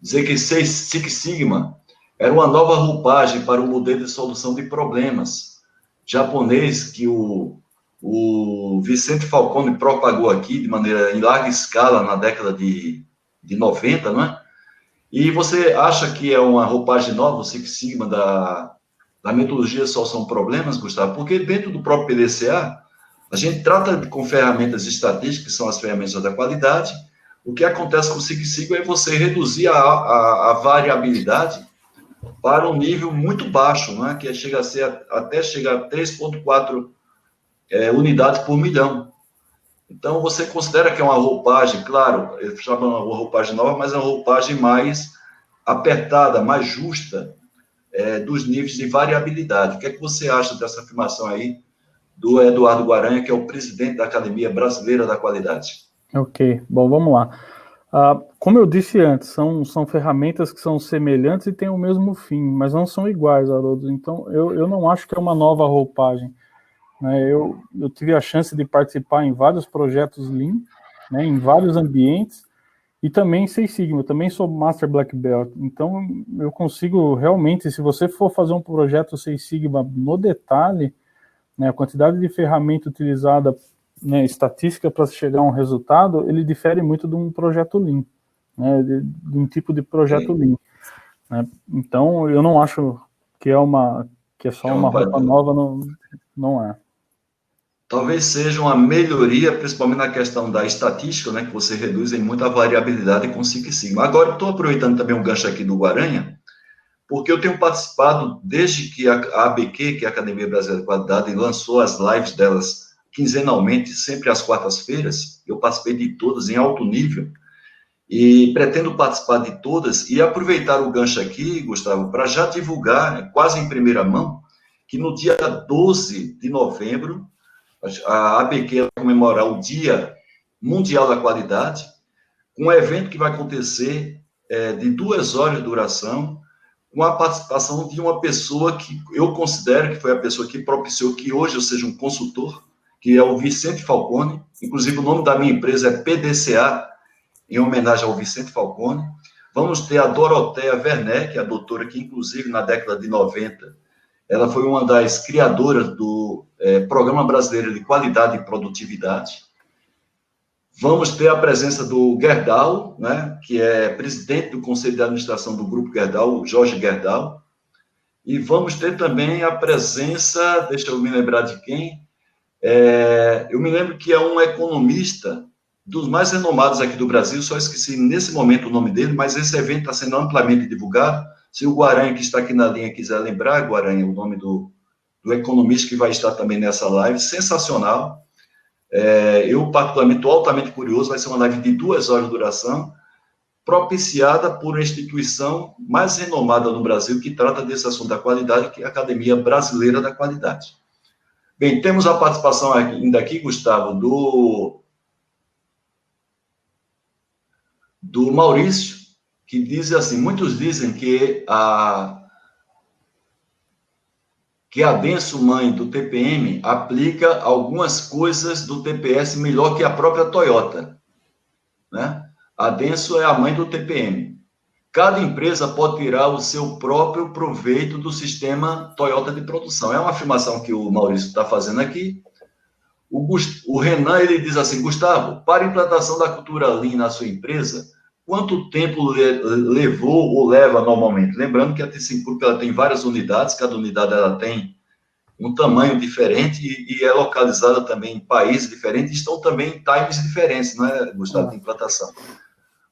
dizer que Six Sigma era uma nova roupagem para o modelo de solução de problemas japonês que o Vicente Falcone propagou aqui de maneira em larga escala na década de 90, não é? E você acha que é uma roupagem nova, o Six Sigma, da metodologia de solução de problemas, Gustavo? Porque dentro do próprio PDCA, a gente trata com ferramentas estatísticas, que são as ferramentas da qualidade. O que acontece com o Six Sigma é você reduzir a variabilidade para um nível muito baixo, né? Que chega a ser, até chegar a 3,4 unidades por milhão. Então, você considera que é uma roupagem, claro, eu chamo uma roupagem nova, mas é uma roupagem mais apertada, mais justa, dos níveis de variabilidade. O que é que você acha dessa afirmação aí do Eduardo Guaranha, que é o presidente da Academia Brasileira da Qualidade? Ok, bom, vamos lá. Como eu disse antes, são ferramentas que são semelhantes e têm o mesmo fim, mas não são iguais, Haroldo. Então, eu não acho que é uma nova roupagem. Né? Eu tive a chance de participar em vários projetos Lean, né, em vários ambientes, e também Six Sigma, eu também sou Master Black Belt. Então, eu consigo realmente, se você for fazer um projeto Six Sigma no detalhe, né, a quantidade de ferramenta utilizada, né, estatística para chegar a um resultado, ele difere muito de um projeto Lean, né, de um tipo de projeto Lean. Né? Então, eu não acho que é só uma roupa nova, não é. Talvez seja uma melhoria, principalmente na questão da estatística, né, que você reduz em muita variabilidade com Six Sigma. Agora, estou aproveitando também um gancho aqui do Guaranha, porque eu tenho participado, desde que a ABQ, que é a Academia Brasileira de Qualidade, lançou as lives delas quinzenalmente, sempre às quartas-feiras, eu participei de todas em alto nível, e pretendo participar de todas, e aproveitar o gancho aqui, Gustavo, para já divulgar, né, quase em primeira mão, que no dia 12 de novembro, a ABQ vai comemorar o Dia Mundial da Qualidade, com um evento que vai acontecer de 2 horas de duração, com a participação de uma pessoa que eu considero que foi a pessoa que propiciou que hoje eu seja um consultor, que é o Vicente Falcone. Inclusive, o nome da minha empresa é PDCA, em homenagem ao Vicente Falcone. Vamos ter a Doroteia Werneck, a doutora que, inclusive, na década de 90, ela foi uma das criadoras do Programa Brasileiro de Qualidade e Produtividade. Vamos ter a presença do Gerdau, né, que é presidente do Conselho de Administração do Grupo Gerdau, o Jorge Gerdau. E vamos ter também a presença, deixa eu me lembrar de quem, eu me lembro que é um economista dos mais renomados aqui do Brasil, só esqueci nesse momento o nome dele, mas esse evento está sendo amplamente divulgado. Se o Guaranha, que está aqui na linha, quiser lembrar, Guaranha, o nome do economista que vai estar também nessa live, sensacional. Eu, particularmente, estou altamente curioso, vai ser uma live de 2 horas de duração, propiciada por uma instituição mais renomada no Brasil que trata desse assunto da qualidade, que é a Academia Brasileira da Qualidade. Bem, temos a participação ainda aqui, Gustavo, do Maurício, que diz assim, muitos dizem que a Denso, mãe do TPM, aplica algumas coisas do TPS melhor que a própria Toyota, né? A Denso é a mãe do TPM. Cada empresa pode tirar o seu próprio proveito do sistema Toyota de produção. É uma afirmação que o Maurício está fazendo aqui. O Renan, ele diz assim, Gustavo, para a implantação da cultura Lean na sua empresa, quanto tempo levou ou leva normalmente? Lembrando que a ThyssenKrupp ela tem várias unidades, cada unidade ela tem um tamanho diferente e é localizada também em países diferentes, estão também em times diferentes, não é, Gustavo, de implantação.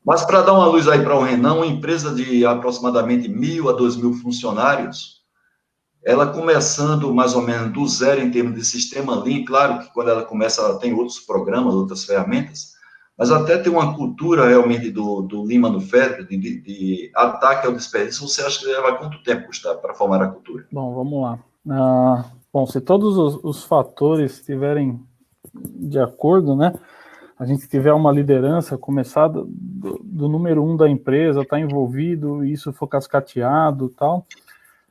Mas para dar uma luz aí para o Renan, uma empresa de aproximadamente 1.000 a 2.000 funcionários, ela começando mais ou menos do zero em termos de sistema Lean, claro que quando ela começa, ela tem outros programas, outras ferramentas, mas até tem uma cultura realmente do Lean Manufacturing, de ataque ao desperdício. Você acha que leva quanto tempo, Gustavo, para formar a cultura? Bom, vamos lá. Bom, se todos os fatores estiverem de acordo, né, a gente tiver uma liderança, começar do número 1 da empresa, tá envolvido, e isso for cascateado e tal,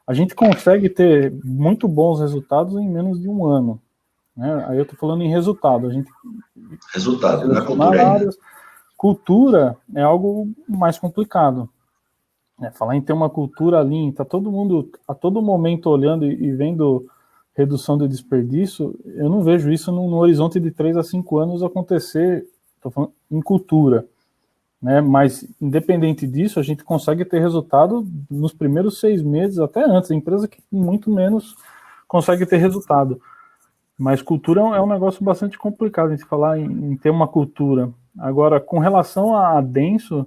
a gente consegue ter muito bons resultados em menos de um ano. Né? Aí eu estou falando em resultado. A gente Resultado, não é cultura ainda. Cultura é algo mais complicado. Falar em ter uma cultura lean, tá todo mundo a todo momento olhando e vendo redução de desperdício, eu não vejo isso no horizonte de 3 a 5 anos acontecer, estou falando em cultura. Né? Mas, independente disso, a gente consegue ter resultado nos primeiros 6 meses, até antes. A empresa que muito menos consegue ter resultado. Mas cultura é um negócio bastante complicado, a gente falar em ter uma cultura. Agora, com relação a denso,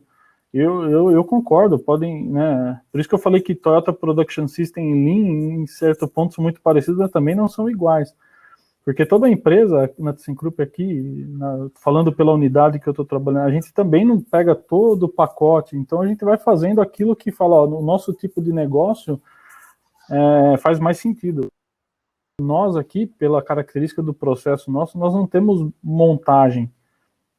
eu concordo, podem, né? Por isso que eu falei que Toyota Production System e Lean, em certos pontos muito parecidos, mas também não são iguais. Porque toda empresa, na ThyssenKrupp aqui, falando pela unidade que eu estou trabalhando, a gente também não pega todo o pacote, então a gente vai fazendo aquilo que fala, ó, no nosso tipo de negócio faz mais sentido. Nós aqui, pela característica do processo nosso, nós não temos montagem,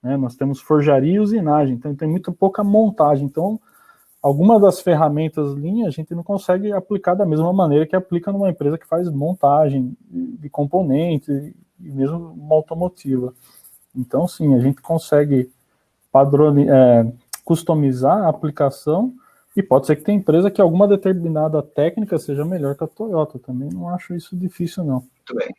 né? Nós temos forjaria e usinagem, então tem muito pouca montagem. Então, algumas das ferramentas Lean a gente não consegue aplicar da mesma maneira que aplica numa empresa que faz montagem de componentes e mesmo uma automotiva. Então, sim, a gente consegue customizar a aplicação e pode ser que tenha empresa que alguma determinada técnica seja melhor que a Toyota. Também não acho isso difícil, não. Muito bem.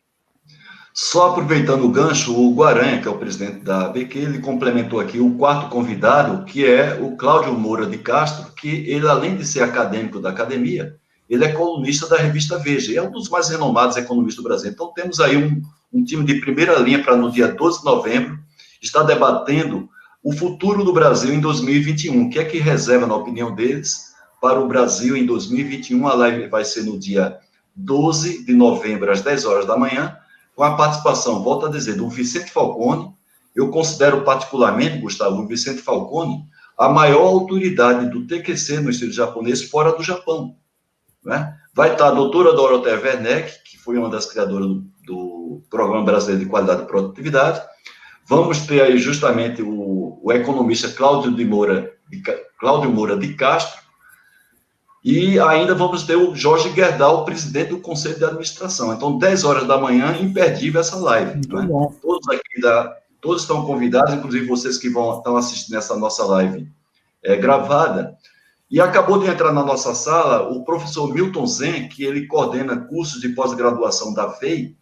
Só aproveitando o gancho, o Guaranha, que é o presidente da ABQ, ele complementou aqui o quarto convidado, que é o Cláudio Moura de Castro, que ele, além de ser acadêmico da academia, ele é colunista da revista Veja, e é um dos mais renomados economistas do Brasil. Então, temos aí um time de primeira linha para, no dia 12 de novembro, estar debatendo o futuro do Brasil em 2021. O que é que reserva, na opinião deles, para o Brasil em 2021? A live vai ser no dia 12 de novembro, às 10 horas da manhã, com a participação, volto a dizer, do Vicente Falcone. Eu considero particularmente, Gustavo, o Vicente Falcone a maior autoridade do TQC no estilo japonês fora do Japão. Né? Vai estar a doutora Dorothea Werneck, que foi uma das criadoras do Programa Brasileiro de Qualidade e Produtividade. Vamos ter aí justamente o economista Cláudio Moura de Castro, e ainda vamos ter o Jorge Gerdau, presidente do Conselho de Administração. Então, 10 horas da manhã, imperdível essa live. Muito né? bom. Todos estão convidados, inclusive vocês que estão assistindo essa nossa live gravada. E acabou de entrar na nossa sala o professor Milton Zen, que ele coordena cursos de pós-graduação da FEI,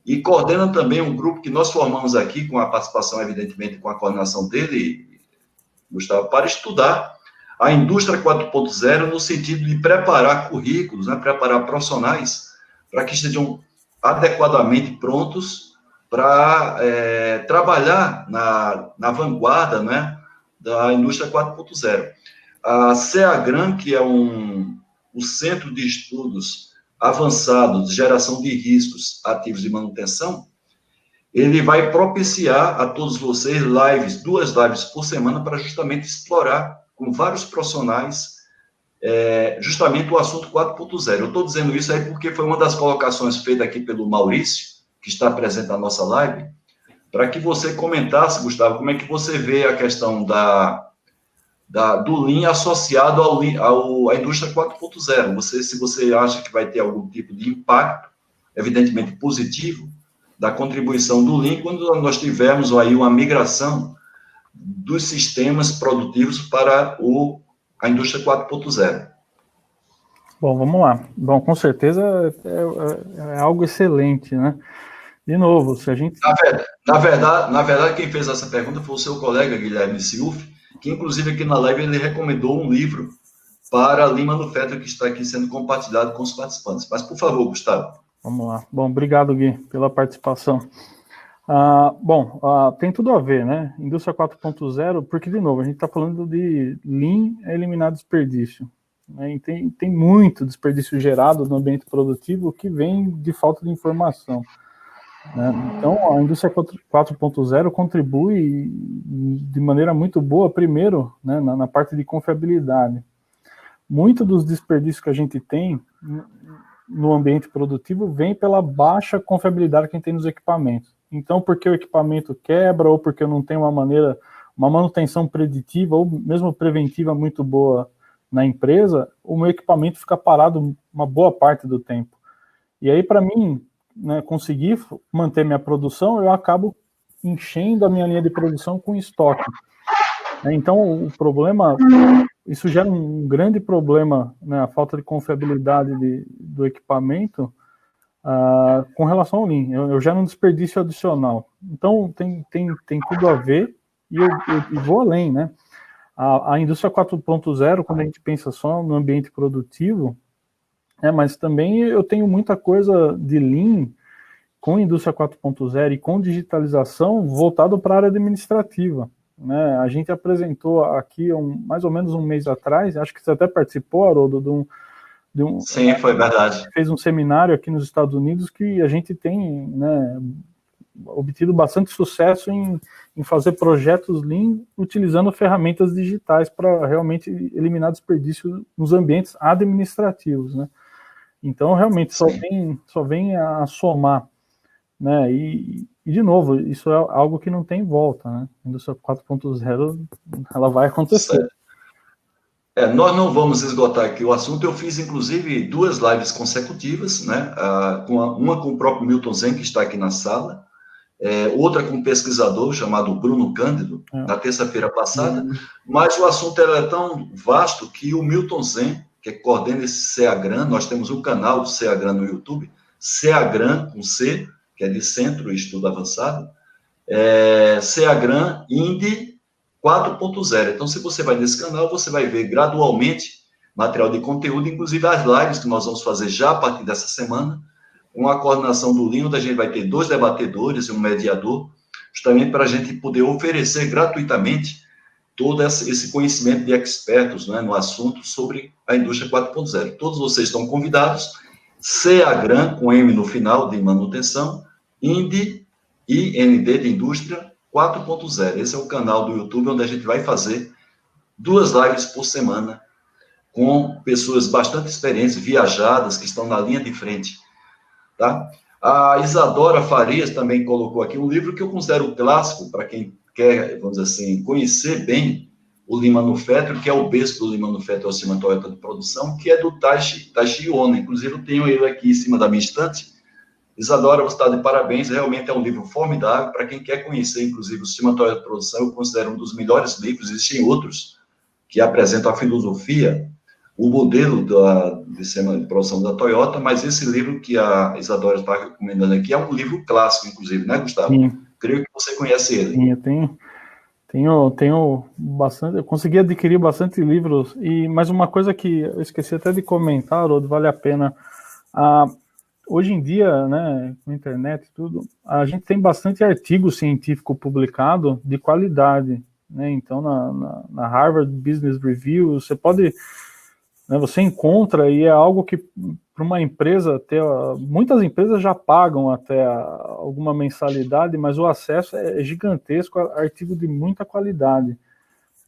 e coordena também um grupo que nós formamos aqui, com a participação, evidentemente, com a coordenação dele, Gustavo, para estudar a indústria 4.0 no sentido de preparar currículos, né, preparar profissionais para que estejam adequadamente prontos para trabalhar na vanguarda, né, da indústria 4.0. A CEAGRAM, que é o Centro de Estudos Avançados de Geração de Riscos Ativos de Manutenção, ele vai propiciar a todos vocês duas lives por semana, para justamente explorar com vários profissionais, justamente o assunto 4.0. Eu estou dizendo isso aí porque foi uma das colocações feitas aqui pelo Maurício, que está presente na nossa live, para que você comentasse, Gustavo, como é que você vê a questão do Lean associado à indústria 4.0. Se você acha que vai ter algum tipo de impacto, evidentemente positivo, da contribuição do Lean, quando nós tivermos aí uma migração dos sistemas produtivos para a indústria 4.0. Bom, vamos lá. Bom, com certeza é algo excelente, né? De novo, se a gente... Na verdade, quem fez essa pergunta foi o seu colega, Guilherme Silf, que inclusive aqui na live ele recomendou um livro para a Lean Manufacturing, que está aqui sendo compartilhado com os participantes. Mas, por favor, Gustavo. Vamos lá. Bom, obrigado, Gui, pela participação. Tem tudo a ver, né? Indústria 4.0, porque, de novo, a gente está falando de Lean eliminar desperdício. Né? E tem muito desperdício gerado no ambiente produtivo que vem de falta de informação. Né? Então, a indústria 4.0 contribui de maneira muito boa, primeiro, né, na parte de confiabilidade. Muito dos desperdícios que a gente tem no ambiente produtivo vem pela baixa confiabilidade que a gente tem nos equipamentos. Então, porque o equipamento quebra, ou porque eu não tenho uma manutenção preditiva, ou mesmo preventiva muito boa na empresa, o meu equipamento fica parado uma boa parte do tempo. E aí, para mim, né, conseguir manter minha produção, eu acabo enchendo a minha linha de produção com estoque. Então, o problema, isso gera um grande problema, né, a falta de confiabilidade do equipamento com relação ao Lean. Eu gero um desperdício adicional. Então, tem tudo a ver, e eu vou além, né? A indústria 4.0, quando a gente pensa só no ambiente produtivo, mas também eu tenho muita coisa de Lean com indústria 4.0 e com digitalização voltado para a área administrativa. Né? A gente apresentou aqui mais ou menos um mês atrás, acho que você até participou, Haroldo, Sim, foi verdade. Fez um seminário aqui nos Estados Unidos que a gente tem, né, obtido bastante sucesso em fazer projetos Lean utilizando ferramentas digitais para realmente eliminar desperdício nos ambientes administrativos, né? Então, realmente, só vem a somar, né? E, de novo, isso é algo que não tem volta, né? A indústria 4.0, ela vai acontecer. Certo. Nós não vamos esgotar aqui o assunto. Eu fiz, inclusive, 2 lives consecutivas, né? Uma com o próprio Milton Zen, que está aqui na sala, outra com um pesquisador chamado Bruno Cândido, na terça-feira passada, mas o assunto era tão vasto que o Milton Zen, que coordena esse CEAGRAN, nós temos um canal do CEAGRAN no YouTube, CEAGRAN com C, que é de Centro e Estudo Avançado, CEAGRAN Indy 4.0. Então, se você vai nesse canal, você vai ver gradualmente material de conteúdo, inclusive as lives que nós vamos fazer já a partir dessa semana, com a coordenação do Lean, onde a gente vai ter 2 debatedores e um mediador, justamente para a gente poder oferecer gratuitamente todo esse conhecimento de expertos, né, no assunto sobre a indústria 4.0. Todos vocês estão convidados, CEAGRAN, com M no final, de manutenção, IND, IND de indústria 4.0. Esse é o canal do YouTube onde a gente vai fazer 2 lives por semana com pessoas bastante experientes, viajadas, que estão na linha de frente. Tá? A Isadora Farias também colocou aqui um livro que eu considero clássico para quem quer, vamos dizer assim, conhecer bem o Lean Manufacturing, que é o berço do Lean Manufacturing, o sistema Toyota de produção, que é do Taishi Ohno. Inclusive, eu tenho ele aqui em cima da minha estante. Isadora, você está de parabéns, realmente é um livro formidável para quem quer conhecer, inclusive, o sistema Toyota de produção. Eu considero um dos melhores livros, existem outros que apresentam a filosofia, o modelo de sistema de produção da Toyota, mas esse livro que a Isadora está recomendando aqui é um livro clássico, inclusive, né, Gustavo? Sim. Creio que você conhece ele. Sim, eu tenho bastante, eu consegui adquirir bastante livros, mas uma coisa que eu esqueci até de comentar, Haroldo, vale a pena. Hoje em dia, né, com a internet e tudo, a gente tem bastante artigo científico publicado de qualidade, né? Então, na Harvard Business Review, você pode... Você encontra, e é algo que para uma empresa ter, muitas empresas já pagam até alguma mensalidade, mas o acesso é gigantesco, artigo de muita qualidade,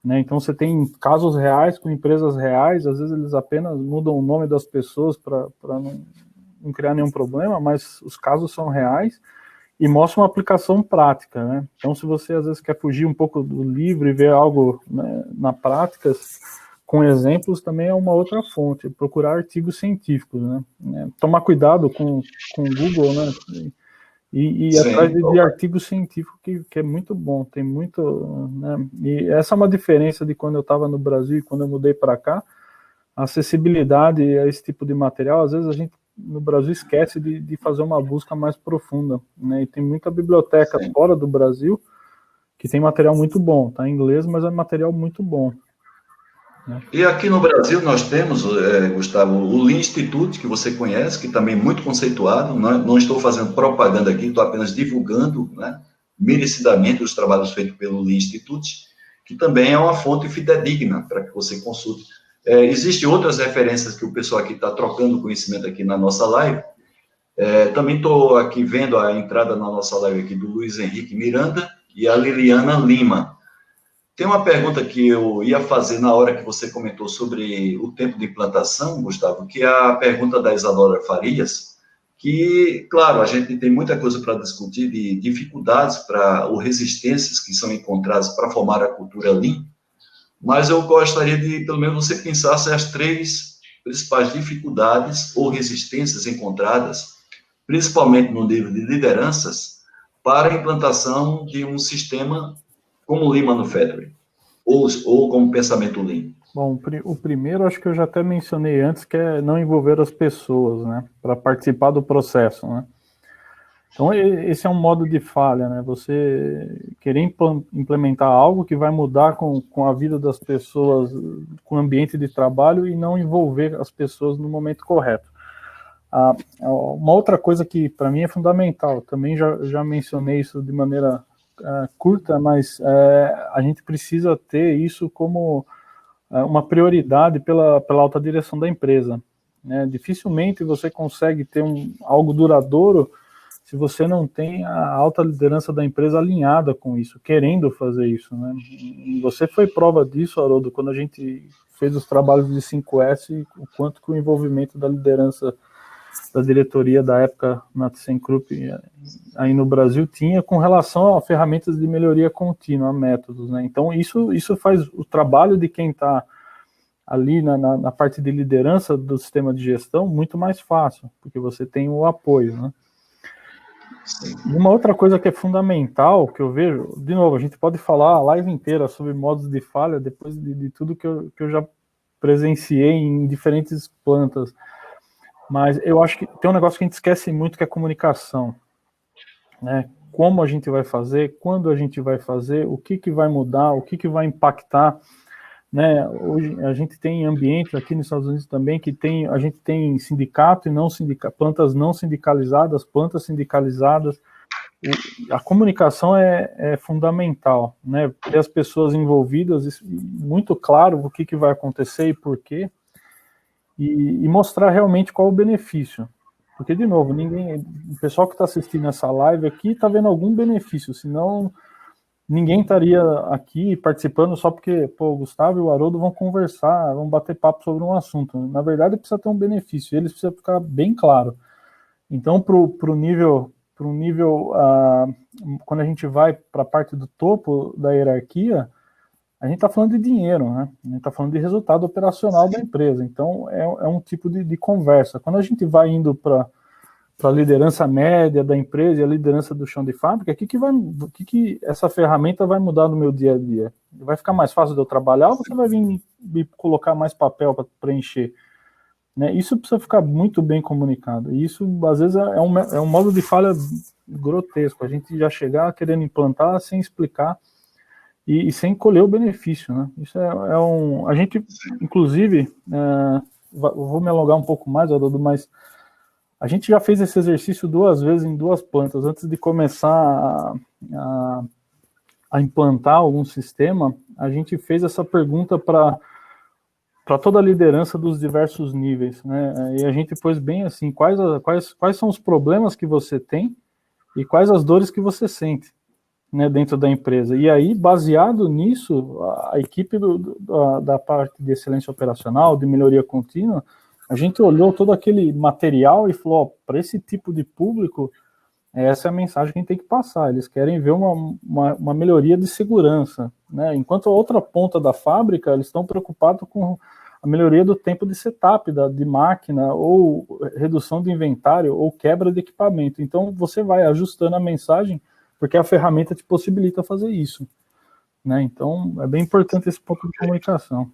né? Então você tem casos reais com empresas reais, às vezes eles apenas mudam o nome das pessoas para não criar nenhum problema, mas os casos são reais e mostram uma aplicação prática, né? Então, se você às vezes quer fugir um pouco do livro e ver algo, né, na prática, com exemplos, também é uma outra fonte, procurar artigos científicos, né? Tomar cuidado com o Google, né? E atrás de artigos científicos que é muito bom, tem muito, né? E essa é uma diferença de quando eu estava no Brasil e quando eu mudei para cá, a acessibilidade a esse tipo de material, às vezes a gente no Brasil esquece de fazer uma busca mais profunda, né? E tem muita biblioteca fora do Brasil que tem material muito bom, tá em inglês, mas é material muito bom. E aqui no Brasil nós temos, Gustavo, o Lean Institute, que você conhece, que também é muito conceituado. Não estou fazendo propaganda aqui, estou apenas divulgando, né, merecidamente os trabalhos feitos pelo Lean Institute, que também é uma fonte fidedigna para que você consulte. Existem outras referências que o pessoal aqui está trocando conhecimento aqui na nossa live. Também estou aqui vendo a entrada na nossa live aqui do Luiz Henrique Miranda e a Liliana Lima. Tem uma pergunta que eu ia fazer na hora que você comentou sobre o tempo de implantação, Gustavo, que é a pergunta da Isadora Farias, que, claro, a gente tem muita coisa para discutir de dificuldades ou resistências que são encontradas para formar a cultura Lean, mas eu gostaria de, pelo menos, você pensasse as 3 principais dificuldades ou resistências encontradas, principalmente no nível de lideranças, para a implantação de um sistema como Lean Manufacturing, ou como pensamento Lean. Bom, o primeiro acho que eu já até mencionei antes, que é não envolver as pessoas, né, para participar do processo, né. Então, esse é um modo de falha, né? Você querer implementar algo que vai mudar com a vida das pessoas, com o ambiente de trabalho e não envolver as pessoas no momento correto. Uma outra coisa que para mim é fundamental, também já mencionei isso de maneira curta, mas a gente precisa ter isso como uma prioridade pela alta direção da empresa, né? Dificilmente você consegue ter algo duradouro se você não tem a alta liderança da empresa alinhada com isso, querendo fazer isso, né? E você foi prova disso, Haroldo, quando a gente fez os trabalhos de 5S, o quanto que o envolvimento da liderança da diretoria da época na ThyssenKrupp aí no Brasil tinha com relação a ferramentas de melhoria contínua, métodos, né? Então isso faz o trabalho de quem está ali na parte de liderança do sistema de gestão muito mais fácil, porque você tem o apoio, né? E uma outra coisa que é fundamental, que eu vejo, de novo, a gente pode falar a live inteira sobre modos de falha, depois de tudo que eu já presenciei em diferentes plantas, mas eu acho que tem um negócio que a gente esquece muito, que é a comunicação, né? Como a gente vai fazer, quando a gente vai fazer, o que vai mudar, o que vai impactar, né? Hoje a gente tem ambientes aqui nos Estados Unidos também que a gente tem sindicato e não plantas não sindicalizadas, plantas sindicalizadas. A comunicação é fundamental, né? Ter as pessoas envolvidas, muito claro o que vai acontecer e por quê, e mostrar realmente qual o benefício. Porque, de novo, o pessoal que está assistindo essa live aqui está vendo algum benefício, senão ninguém estaria aqui participando só porque, o Gustavo e o Haroldo vão conversar, vão bater papo sobre um assunto. Na verdade, precisa ter um benefício, eles precisam ficar bem claro. Então, para o nível, quando a gente vai para a parte do topo da hierarquia, a gente está falando de dinheiro, né? A gente está falando de resultado operacional da empresa. Então, é um tipo de conversa. Quando a gente vai indo para a liderança média da empresa e a liderança do chão de fábrica, o que essa ferramenta vai mudar no meu dia a dia? Vai ficar mais fácil de eu trabalhar ou você vai vir me colocar mais papel para preencher? Né? Isso precisa ficar muito bem comunicado. E isso, às vezes, é um modo de falha grotesco. A gente já chegar querendo implantar sem explicar e sem colher o benefício. Né? Isso A gente, inclusive, eu vou me alongar um pouco mais, Haroldo, mas a gente já fez esse exercício 2 vezes em 2 plantas. Antes de começar a implantar algum sistema, a gente fez essa pergunta para toda a liderança dos diversos níveis, né? E a gente pôs bem assim, quais são os problemas que você tem e quais as dores que você sente, né, dentro da empresa. E aí, baseado nisso, a equipe da parte de excelência operacional, de melhoria contínua, a gente olhou todo aquele material e falou, para esse tipo de público, essa é a mensagem que a gente tem que passar. Eles querem ver uma melhoria de segurança, né? Enquanto a outra ponta da fábrica, eles estão preocupados com a melhoria do tempo de setup de máquina, ou redução de inventário, ou quebra de equipamento. Então, você vai ajustando a mensagem, porque a ferramenta te possibilita fazer isso, né? Então, é bem importante esse ponto de comunicação.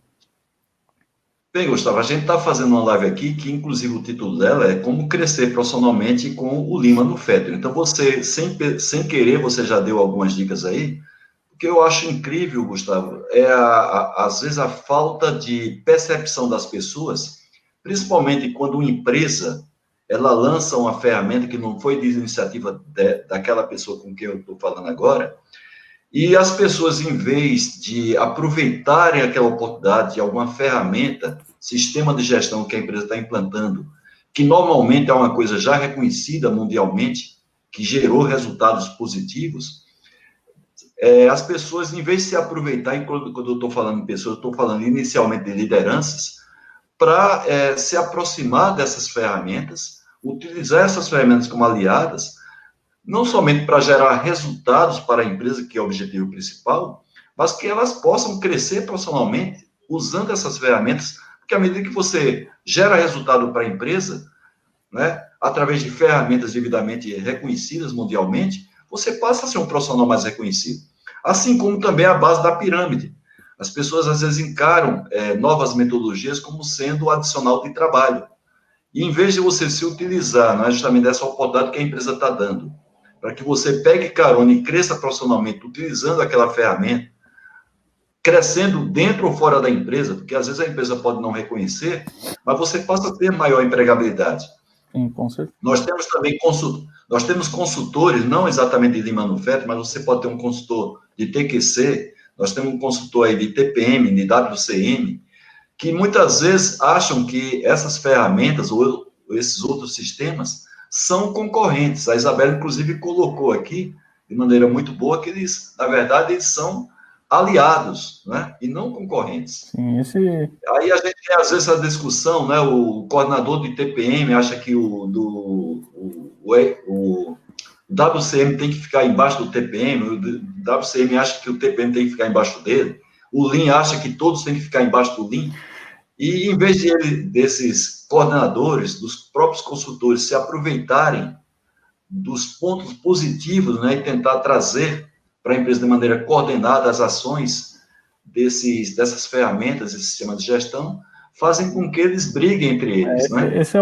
Bem, Gustavo, a gente está fazendo uma live aqui que, inclusive, o título dela é Como Crescer Profissionalmente com o Lean Manufacturing. Então, você, sem querer, você já deu algumas dicas aí. O que eu acho incrível, Gustavo, é, às vezes, a falta de percepção das pessoas, principalmente quando uma empresa ela lança uma ferramenta que não foi de iniciativa daquela pessoa com quem eu estou falando agora, e as pessoas, em vez de aproveitarem aquela oportunidade de alguma ferramenta, sistema de gestão que a empresa está implantando, que normalmente é uma coisa já reconhecida mundialmente, que gerou resultados positivos, as pessoas, em vez de se aproveitar, e quando eu estou falando em pessoas, eu estou falando inicialmente de lideranças, para se aproximar dessas ferramentas, utilizar essas ferramentas como aliadas, não somente para gerar resultados para a empresa, que é o objetivo principal, mas que elas possam crescer profissionalmente usando essas ferramentas, porque à medida que você gera resultado para a empresa, né, através de ferramentas devidamente reconhecidas mundialmente, você passa a ser um profissional mais reconhecido. Assim como também a base da pirâmide. As pessoas às vezes encaram novas metodologias como sendo o adicional de trabalho. E em vez de você se utilizar, não é justamente dessa oportunidade que a empresa está dando, para que você pegue carona e cresça profissionalmente utilizando aquela ferramenta, crescendo dentro ou fora da empresa, porque às vezes a empresa pode não reconhecer, mas você passa a ter maior empregabilidade. Sim, com certeza. Nós temos também nós temos consultores, não exatamente de Lean Manufacturing, mas você pode ter um consultor de TQC, nós temos um consultor aí de TPM, de WCM, que muitas vezes acham que essas ferramentas ou esses outros sistemas são concorrentes. A Isabela, inclusive, colocou aqui, de maneira muito boa, que eles, na verdade, eles são aliados, né? E não concorrentes. Sim, Aí a gente tem, às vezes, essa discussão, né? O coordenador de TPM acha que o WCM tem que ficar embaixo do TPM, o WCM acha que o TPM tem que ficar embaixo dele, o Lean acha que todos têm que ficar embaixo do Lean, e em vez desses coordenadores, dos próprios consultores se aproveitarem dos pontos positivos, né, e tentar trazer para a empresa de maneira coordenada as ações dessas ferramentas, esse sistema de gestão, fazem com que eles briguem entre eles, né? Esse é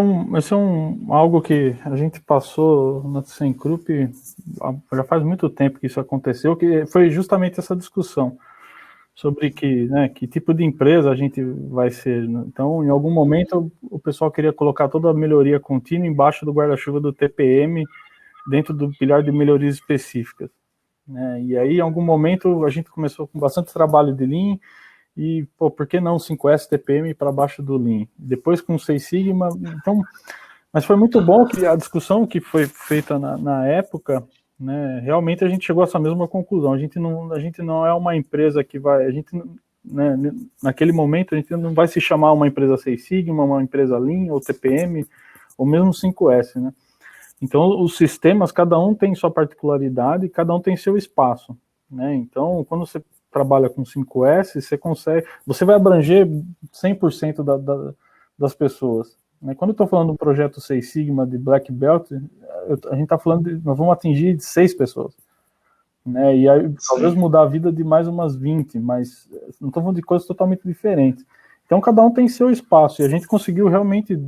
algo que a gente passou na ThyssenKrupp já faz muito tempo que isso aconteceu, que foi justamente essa discussão sobre que tipo de empresa a gente vai ser. Então, em algum momento, o pessoal queria colocar toda a melhoria contínua embaixo do guarda-chuva do TPM, dentro do pilar de melhorias específicas, né? E aí, em algum momento, a gente começou com bastante trabalho de Lean, e, por que não 5S TPM para baixo do Lean? Depois com 6 Sigma, então... Mas foi muito bom que a discussão que foi feita na época, né, realmente a gente chegou a essa mesma conclusão. A gente não é uma empresa que vai... né, naquele momento, a gente não vai se chamar uma empresa 6 Sigma, uma empresa Lean, ou TPM, ou mesmo 5S, né? Então, os sistemas, cada um tem sua particularidade, cada um tem seu espaço, né? Então, quando você trabalha com 5S, você vai abranger 100% das pessoas, né? Quando eu estou falando de um projeto 6 Sigma de Black Belt, a gente está falando nós vamos atingir 6 pessoas, né? E aí, talvez mudar a vida de mais umas 20, mas não estou falando de coisas totalmente diferentes. Então, cada um tem seu espaço, e a gente conseguiu realmente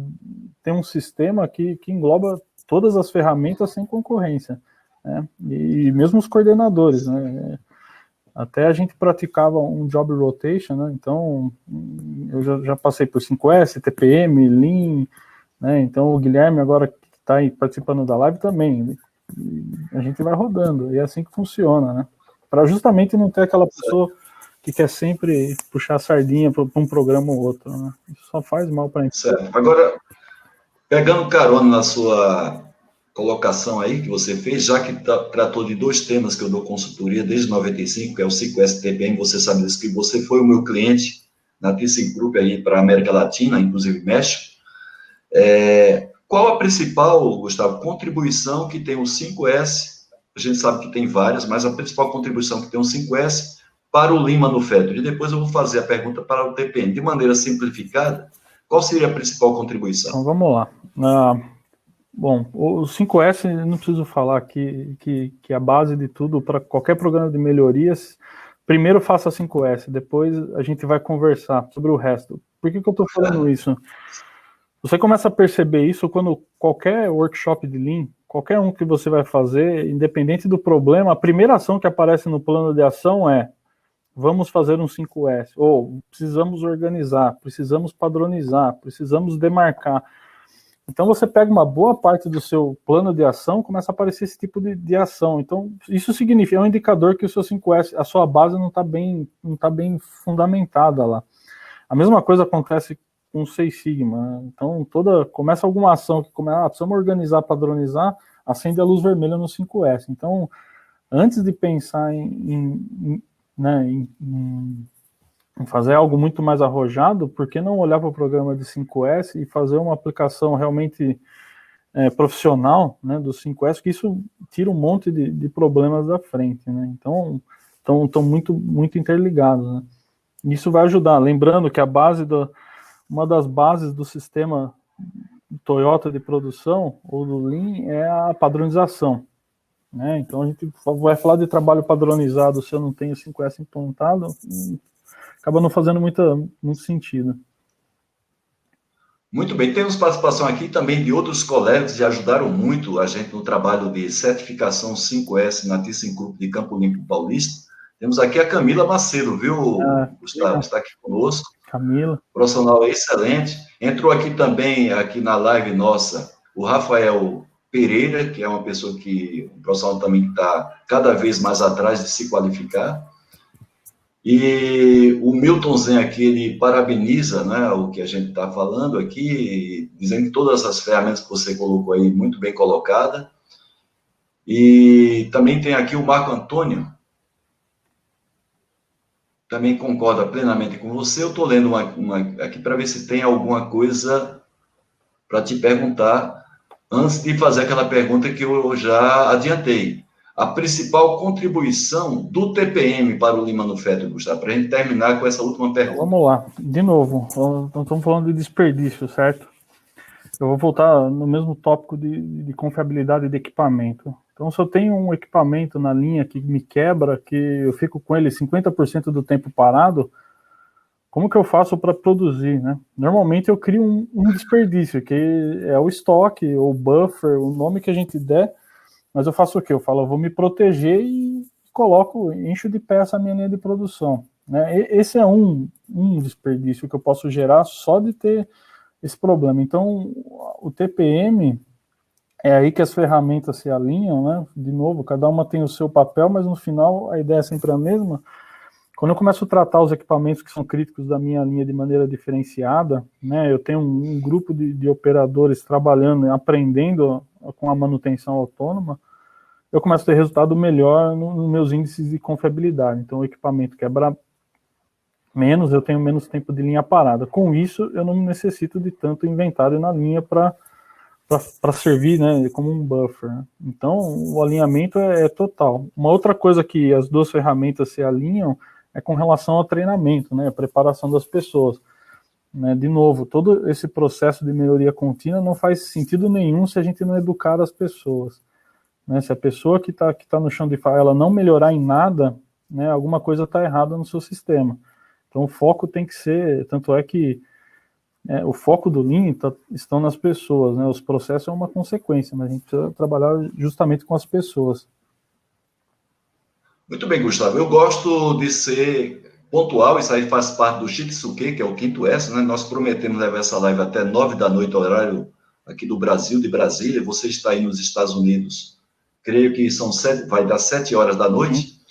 ter um sistema que engloba todas as ferramentas sem concorrência, né? E mesmo os coordenadores, né? Até a gente praticava um job rotation, né? Então, eu já passei por 5S, TPM, Lean, né? Então, o Guilherme, agora que está aí participando da live também, a gente vai rodando, e é assim que funciona, né? Para justamente não ter aquela pessoa que quer sempre puxar a sardinha para um programa ou outro, né? Isso só faz mal para a empresa. Certo. Agora, pegando carona na sua colocação aí que você fez, já que tratou de 2 temas que eu dou consultoria desde 95, que é o 5S TPM, você sabe disso, que você foi o meu cliente na ThyssenKrupp aí para a América Latina, inclusive México. Qual a principal, Gustavo, contribuição que tem o 5S? A gente sabe que tem várias, mas a principal contribuição que tem o 5S para o Lean Manufacturing. E depois eu vou fazer a pergunta para o TPM. De maneira simplificada, qual seria a principal contribuição? Então, vamos lá. Bom, o 5S, não preciso falar que a base de tudo, para qualquer programa de melhorias, primeiro faça 5S, depois a gente vai conversar sobre o resto. Por que eu estou falando isso? Você começa a perceber isso quando qualquer workshop de Lean, qualquer um que você vai fazer, independente do problema, a primeira ação que aparece no plano de ação é: vamos fazer um 5S, ou precisamos organizar, precisamos padronizar, precisamos demarcar. Então você pega uma boa parte do seu plano de ação, começa a aparecer esse tipo de ação. Então isso significa, é um indicador que o seu 5S, a sua base não está bem fundamentada lá. A mesma coisa acontece com o 6 Sigma, né? Então começa alguma ação que precisamos organizar, padronizar, acende a luz vermelha no 5S. Então, antes de pensar em fazer algo muito mais arrojado, por que não olhar para o programa de 5S e fazer uma aplicação realmente profissional, né, do 5S, que isso tira um monte de problemas da frente, né? Então, estão muito, muito interligados, né? Isso vai ajudar. Lembrando que uma das bases do sistema Toyota de produção, ou do Lean, é a padronização, né? Então, a gente vai falar de trabalho padronizado se eu não tenho 5S implantado, acaba não fazendo muito sentido. Muito bem, temos participação aqui também de outros colegas que ajudaram muito a gente no trabalho de certificação 5S na ThyssenKrupp de Campo Limpo Paulista. Temos aqui a Camila Macedo, viu, Gustavo? Está aqui conosco. Camila. Profissional excelente. Entrou aqui também, aqui na live nossa, o Rafael Pereira, que é uma pessoa que, um profissional também que está cada vez mais atrás de se qualificar. E o Milton Zen aqui, ele parabeniza, né, o que a gente está falando aqui, dizendo que todas as ferramentas que você colocou aí, muito bem colocada. E também tem aqui o Marco Antônio, também concorda plenamente com você. Eu estou lendo uma aqui para ver se tem alguma coisa para te perguntar, antes de fazer aquela pergunta que eu já adiantei. A principal contribuição do TPM para o Lean Manufacturing, Gustavo, para a gente terminar com essa última pergunta. Vamos lá, de novo, nós estamos falando de desperdício, certo? Eu vou voltar no mesmo tópico de confiabilidade de equipamento. Então, se eu tenho um equipamento na linha que me quebra, que eu fico com ele 50% do tempo parado, como que eu faço para produzir, né? Normalmente eu crio um desperdício, que é o estoque, ou buffer, o nome que a gente der, mas eu faço o quê? Eu falo, eu vou me proteger e encho de peça a minha linha de produção, né? Esse é um desperdício que eu posso gerar só de ter esse problema. Então, o TPM, é aí que as ferramentas se alinham, né? De novo, cada uma tem o seu papel, mas no final a ideia é sempre a mesma. Quando eu começo a tratar os equipamentos que são críticos da minha linha de maneira diferenciada, né? Eu tenho um grupo de operadores trabalhando, aprendendo com a manutenção autônoma, eu começo a ter resultado melhor nos meus índices de confiabilidade. Então, o equipamento quebra menos, eu tenho menos tempo de linha parada. Com isso, eu não necessito de tanto inventário na linha para servir, né, como um buffer. Então, o alinhamento é total. Uma outra coisa que as duas ferramentas se alinham é com relação ao treinamento, né, a preparação das pessoas. Né, de novo, todo esse processo de melhoria contínua não faz sentido nenhum se a gente não educar as pessoas. Né, se a pessoa que tá no chão de fala, ela não melhorar em nada, né, alguma coisa está errada no seu sistema. Então, o foco tem que ser, tanto é que o foco do Lean estão nas pessoas, né, os processos são uma consequência, mas a gente precisa trabalhar justamente com as pessoas. Muito bem, Gustavo. Eu gosto de ser pontual, isso aí faz parte do Shitsuke, que é o 5S, né? Nós prometemos levar essa live até 9 da noite, horário aqui do Brasil, de Brasília. Você está aí nos Estados Unidos, creio que vai dar 7 horas da noite.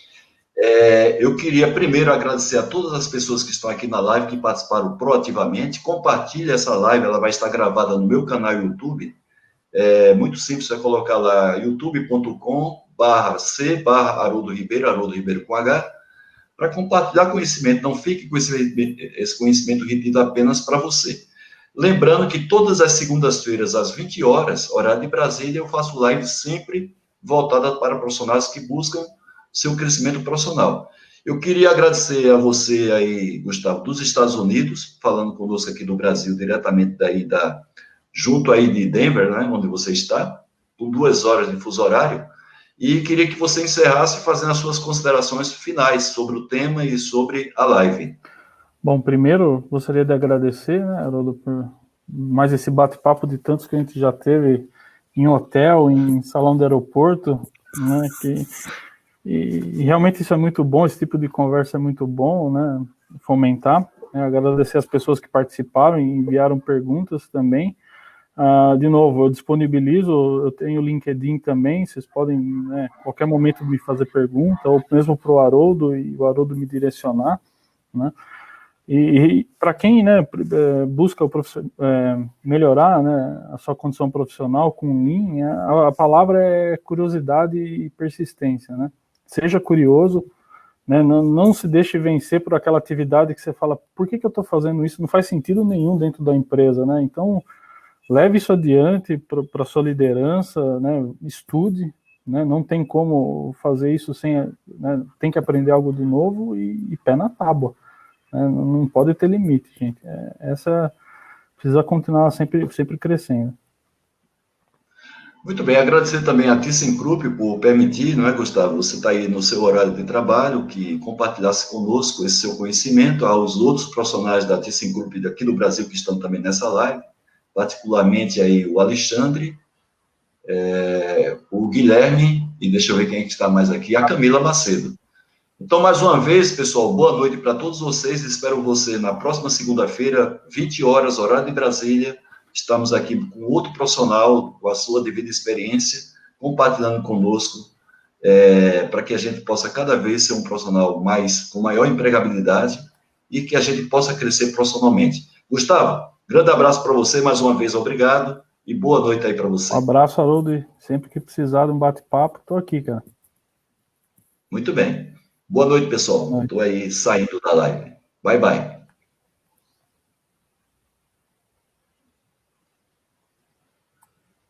Eu queria primeiro agradecer a todas as pessoas que estão aqui na live, que participaram proativamente. Compartilhe essa live, ela vai estar gravada no meu canal YouTube. É muito simples, é colocar lá youtube.com/C/Haroldo Ribeiro, Haroldo Ribeiro com H, para compartilhar conhecimento. Não fique com esse conhecimento retido apenas para você. Lembrando que todas as segundas-feiras, às 20 horas, horário de Brasília, eu faço live sempre voltada para profissionais que buscam seu crescimento profissional. Eu queria agradecer a você aí, Gustavo, dos Estados Unidos, falando conosco aqui do Brasil, diretamente daí junto aí de Denver, né, onde você está, com 2 horas de fuso horário, e queria que você encerrasse fazendo as suas considerações finais sobre o tema e sobre a live. Bom, primeiro, gostaria de agradecer, né, Haroldo, por mais esse bate-papo de tantos que a gente já teve em hotel, em salão do aeroporto, né, e realmente isso é muito bom, esse tipo de conversa é muito bom, né, fomentar, né, agradecer as pessoas que participaram e enviaram perguntas também. De novo, eu disponibilizo, eu tenho o LinkedIn também, vocês podem, né, qualquer momento me fazer pergunta, ou mesmo para o Haroldo, e o Haroldo me direcionar, né. E para quem, né, busca melhorar, né, a sua condição profissional com o Lean, a palavra é curiosidade e persistência, né. Seja curioso, né, não se deixe vencer por aquela atividade que você fala, por que eu estou fazendo isso? Não faz sentido nenhum dentro da empresa, né? Então, leve isso adiante para a sua liderança, né, estude, né? Não tem como fazer isso sem, né? Tem que aprender algo de novo e pé na tábua, né? Não pode ter limite, gente. Essa precisa continuar sempre crescendo. Muito bem, agradecer também a ThyssenKrupp por permitir, não é, Gustavo? Você está aí no seu horário de trabalho, que compartilhasse conosco esse seu conhecimento, aos outros profissionais da ThyssenKrupp daqui do Brasil que estão também nessa live, particularmente aí o Alexandre, o Guilherme, e deixa eu ver quem é que está mais aqui, a Camila Macedo. Então, mais uma vez, pessoal, boa noite para todos vocês. Espero você na próxima segunda-feira, 20 horas, horário de Brasília. Estamos aqui com outro profissional, com a sua devida experiência, compartilhando conosco, para que a gente possa cada vez ser um profissional com maior empregabilidade e que a gente possa crescer profissionalmente. Gustavo, grande abraço para você, mais uma vez, obrigado, e boa noite aí para você. Um abraço, Haroldo, e sempre que precisar de um bate-papo, estou aqui, cara. Muito bem. Boa noite, pessoal. Estou aí saindo da live. Bye, bye.